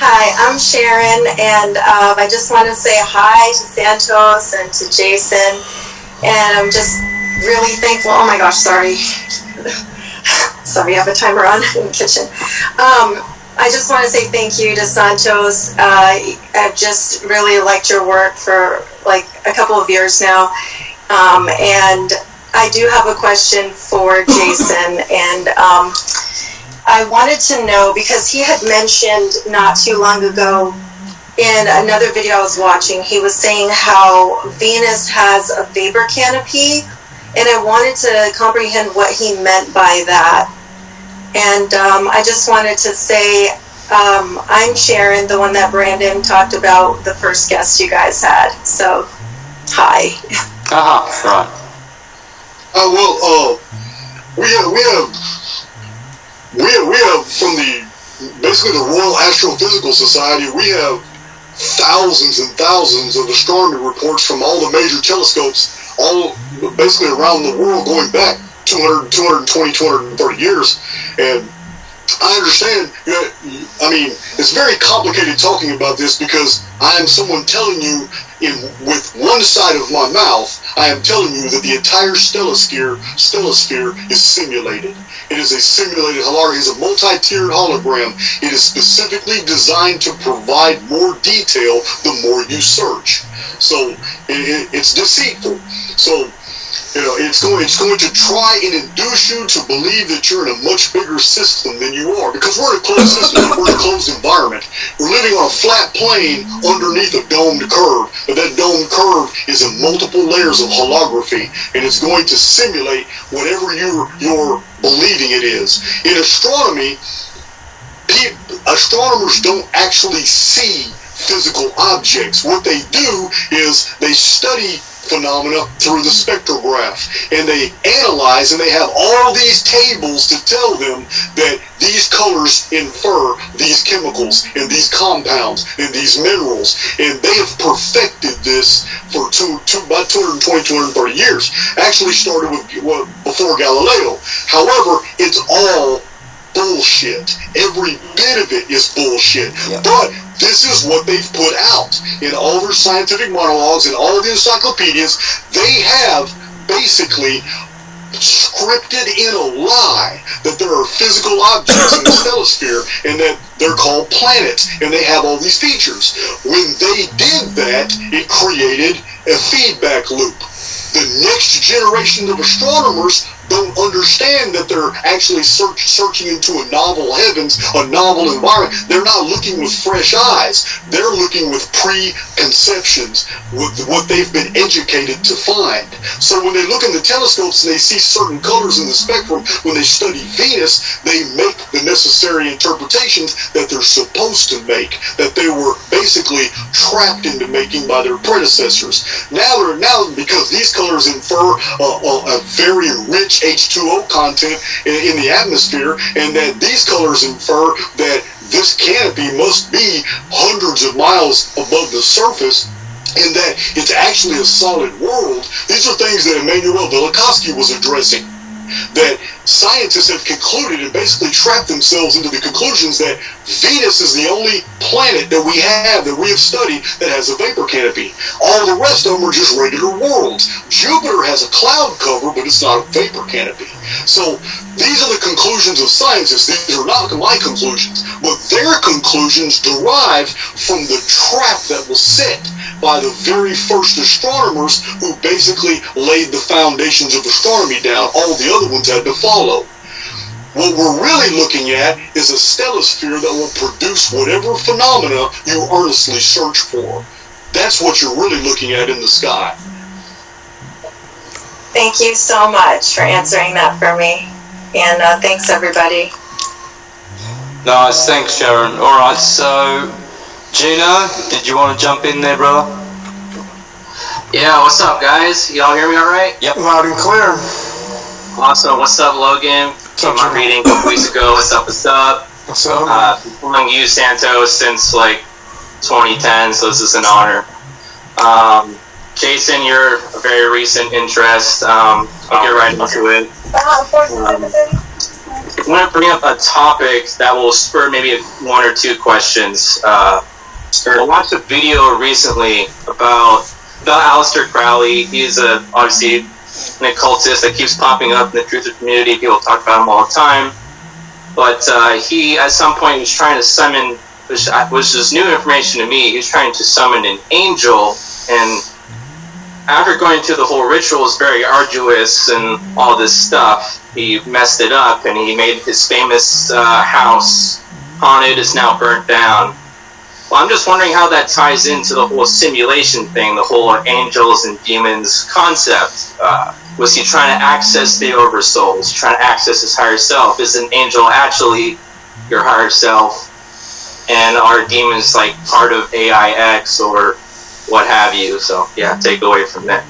Hi, I'm Sharon, and I just want to say hi to Santos and to Jason, and I'm just really thankful. Oh my gosh, sorry. Sorry, I have a timer on in the kitchen. I just want to say thank you to Santos. I've just really liked your work for like a couple of years now. And I do have a question for Jason. And I wanted to know, because he had mentioned not too long ago in another video I was watching, he was saying how Venus has a vapor canopy. And I wanted to comprehend what he meant by that. And I just wanted to say, I'm Sharon, the one that Brandon talked about, the first guest you guys had. So, hi. Right. Well, we have from the basically the Royal Astrophysical Society, we have thousands and thousands of astronomy reports from all the major telescopes, all basically around the world, going back 220, 230 years. And I understand, I mean, it's very complicated talking about this because I am someone telling you with one side of my mouth, I am telling you that the entire stellosphere is simulated. It is a simulated hologram. It is a multi-tiered hologram. It is specifically designed to provide more detail the more you search. So it's deceitful. So it's going to try and induce you to believe that you're in a much bigger system than you are, because we're in a closed system. We're in a closed environment. We're living on a flat plane underneath a domed curve, but that domed curve is in multiple layers of holography, and it's going to simulate whatever you're believing it is. In astronomy, astronomers don't actually see physical objects. What they do is they study phenomena through the spectrograph, and they analyze, and they have all these tables to tell them that these colors infer these chemicals and these compounds and these minerals, and they have perfected this for about 220, 230 years. Actually started before Galileo. However, it's all bullshit. Every bit of it is bullshit. Yep. But this is what they've put out in all their scientific monologues and all of the encyclopedias. They have basically scripted in a lie that there are physical objects in the stellosphere and that they're called planets and they have all these features. When they did that, it created a feedback loop. The next generation of astronomers don't understand that they're actually searching into a novel heavens, a novel environment. They're not looking with fresh eyes. They're looking with preconceptions, with what they've been educated to find. So when they look in the telescopes and they see certain colors in the spectrum, when they study Venus, they make the necessary interpretations that they're supposed to make, that they were basically trapped into making by their predecessors. Now because these colors infer a very rich H2O content in the atmosphere, and that these colors infer that this canopy must be hundreds of miles above the surface, and that it's actually a solid world. These are things that Immanuel Velikovsky was addressing, that scientists have concluded and basically trapped themselves into the conclusions that Venus is the only planet that we have studied that has a vapor canopy. All the rest of them are just regular worlds. Jupiter has a cloud cover, but it's not a vapor canopy. So these are the conclusions of scientists. These are not my conclusions, but their conclusions derive from the trap that was set by the very first astronomers who basically laid the foundations of astronomy down. All the other ones had to follow. What we're really looking at is a stellosphere that will produce whatever phenomena you earnestly search for. That's what you're really looking at in the sky. Thank you so much for answering that for me. And thanks, everybody. Nice, thanks, Sharon. All right, so Gino, did you want to jump in there, brother? Yeah, what's up, guys? Y'all hear me all right? Yep. Loud and clear. Awesome. What's up, Logan? Came on reading a couple weeks ago. What's up? What's up? What's up? Following you, Santos, since like 2010, so this is an honor. Jason, you're a very recent interest. I'll get right into it. I'm going to bring up a topic that will spur maybe one or two questions. I watched a video recently about Aleister Crowley. He's obviously an occultist that keeps popping up in the truther community. People talk about him all the time. But he, at some point, was trying to summon, which was just new information to me, he was trying to summon an angel, and after going through the whole ritual, it was very arduous and all this stuff. He messed it up, and he made his famous house haunted. It's now burnt down. Well, I'm just wondering how that ties into the whole simulation thing, the whole angels and demons concept. Was he trying to access the oversoul? Was he trying to access his higher self? Is an angel actually your higher self? And are demons like part of AIX or what have you? So yeah, take away from there.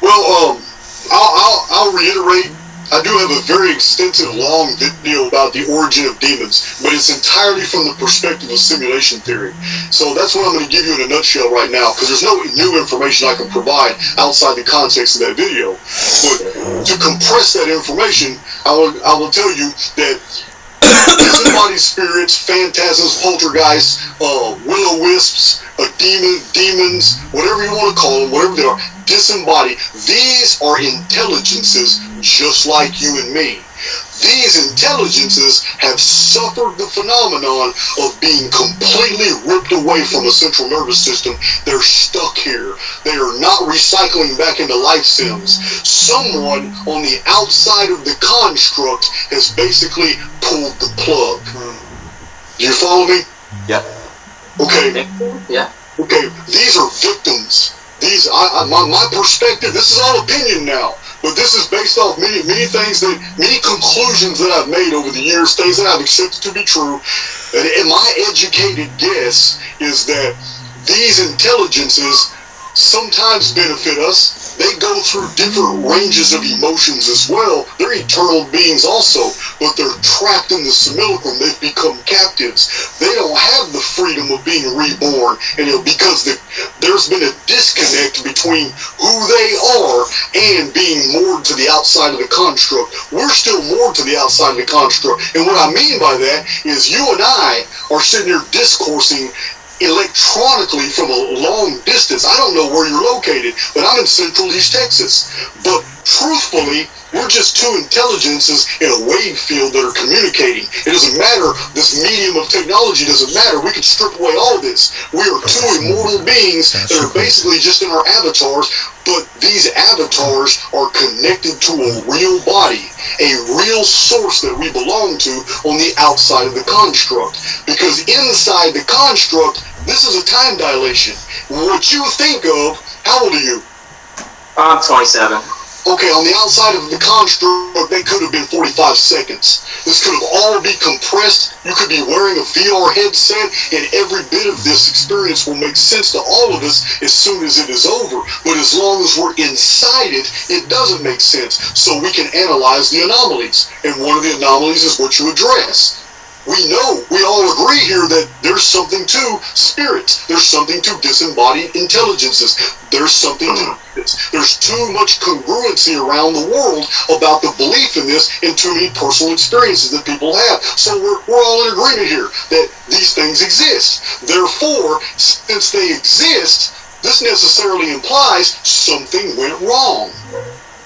Well, I'll reiterate I do have a very extensive, long video about the origin of demons, but it's entirely from the perspective of simulation theory. So that's what I'm going to give you in a nutshell right now, because there's no new information I can provide outside the context of that video. But to compress that information, I will tell you that disembodied spirits, phantasms, poltergeists, will-o-wisps, demons, whatever you want to call them, whatever they are, disembodied. These are intelligences just like you and me. These intelligences have suffered the phenomenon of being completely ripped away from a central nervous system. They're stuck here. They are not recycling back into life sims. Someone on the outside of the construct has basically pulled the plug. Do you follow me? Yeah. Okay. Yeah. Okay. These are victims. These, my perspective, this is all opinion now, but this is based off many things many conclusions that I've made over the years, things that I've accepted to be true. And my educated guess is that these intelligences sometimes benefit us. They go through different ranges of emotions as well. They're eternal beings also, but they're trapped in the simulacrum. They've become captives. They don't have the freedom of being reborn, and because there's been a disconnect between who they are and being moored to the outside of the construct. We're still moored to the outside of the construct, and what I mean by that is you and I are sitting here discoursing electronically from a long distance. I don't know where you're located, but I'm in Central East Texas. But truthfully, we're just two intelligences in a wave field that are communicating. It doesn't matter. This medium of technology doesn't matter. We can strip away all this. We are two immortal beings that are basically just in our avatars, but these avatars are connected to a real body, a real source that we belong to on the outside of the construct. Because inside the construct, this is a time dilation. What you think of, how old are you? I'm 27. Okay, on the outside of the construct, they could have been 45 seconds. This could have all been compressed. You could be wearing a VR headset, and every bit of this experience will make sense to all of us as soon as it is over. But as long as we're inside it, it doesn't make sense. So we can analyze the anomalies. And one of the anomalies is what you address. We know, we all agree here that there's something to spirits. There's something to disembodied intelligences. There's something to this. There's too much congruency around the world about the belief in this and too many personal experiences that people have. So we're all in agreement here that these things exist. Therefore, since they exist, this necessarily implies something went wrong.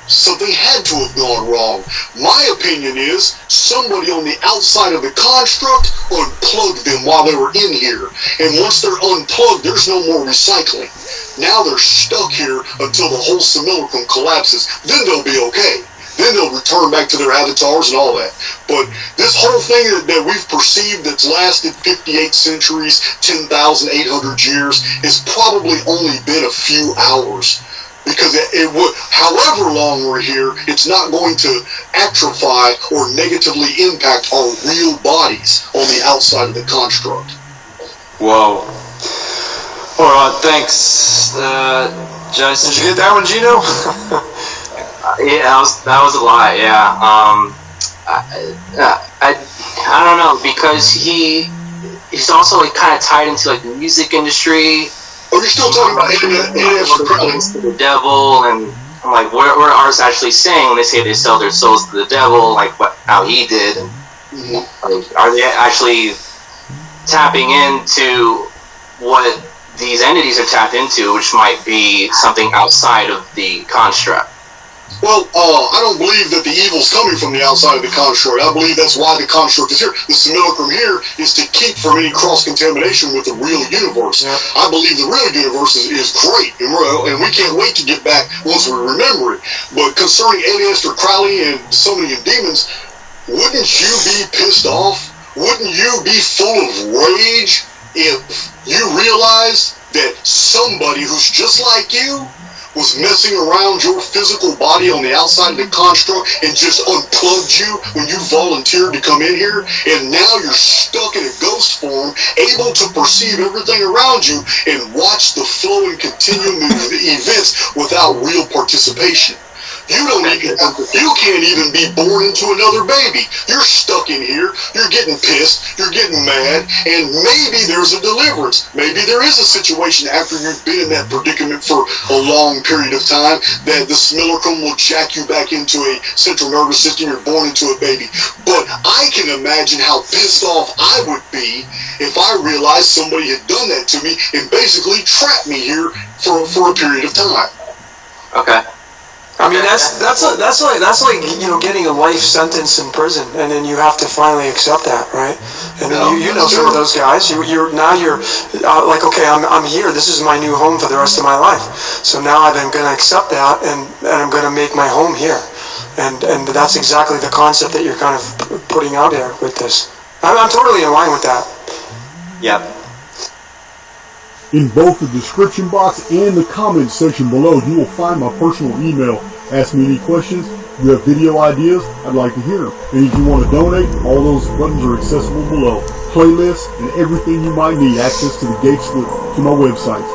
Something had to have gone wrong. My opinion is somebody on the outside of the construct unplugged them while they were in here. And once they're unplugged, there's no more recycling. Now they're stuck here until the whole simulacrum collapses. Then they'll be okay. Then they'll return back to their avatars and all that. But this whole thing that we've perceived that's lasted 58 centuries, 10,800 years, has probably only been a few hours. Because it would, however long we're here, it's not going to atrophy or negatively impact our real bodies on the outside of the construct. Whoa. All right, thanks, Jason. Did you get that one, Gino? Yeah, that was a lot. Yeah. I don't know, because he's also like kind of tied into like the music industry. Oh, you're still talking about the devil, and like what are artists actually saying when they say they sell their souls to the devil, like how he did? And, like, are they actually tapping into what these entities are tapped into, which might be something outside of the construct? Well, I don't believe that the evil's coming from the outside of the construct. I believe that's why the construct is here. The simulacrum here is to keep from any cross-contamination with the real universe. Yeah. I believe the real universe is great, and we can't wait to get back once we remember it. But concerning Aleister Crowley and so many demons, wouldn't you be pissed off? Wouldn't you be full of rage if you realized that somebody who's just like you was messing around your physical body on the outside of the construct and just unplugged you when you volunteered to come in here, and now you're stuck in a ghost form, able to perceive everything around you and watch the flow and continuum of the events without real participation? You can't even be born into another baby. You're stuck in here. You're getting pissed. You're getting mad. And maybe there's a deliverance. Maybe there is a situation after you've been in that predicament for a long period of time that the smillicum will jack you back into a central nervous system. You're born into a baby. But I can imagine how pissed off I would be if I realized somebody had done that to me and basically trapped me here for a period of time. Okay. I mean, that's like getting a life sentence in prison, and then you have to finally accept that, right? And then you know some of those guys. You're like, okay, I'm here. This is my new home for the rest of my life. So now I'm going to accept that, and I'm going to make my home here. And that's exactly the concept that you're kind of putting out there with this. I'm totally in line with that. Yep. In both the description box and the comment section below, you will find my personal email. Ask me any questions. If you have video ideas, I'd like to hear them. And if you want to donate, all those buttons are accessible below. Playlists and everything you might need access to the gates to my websites.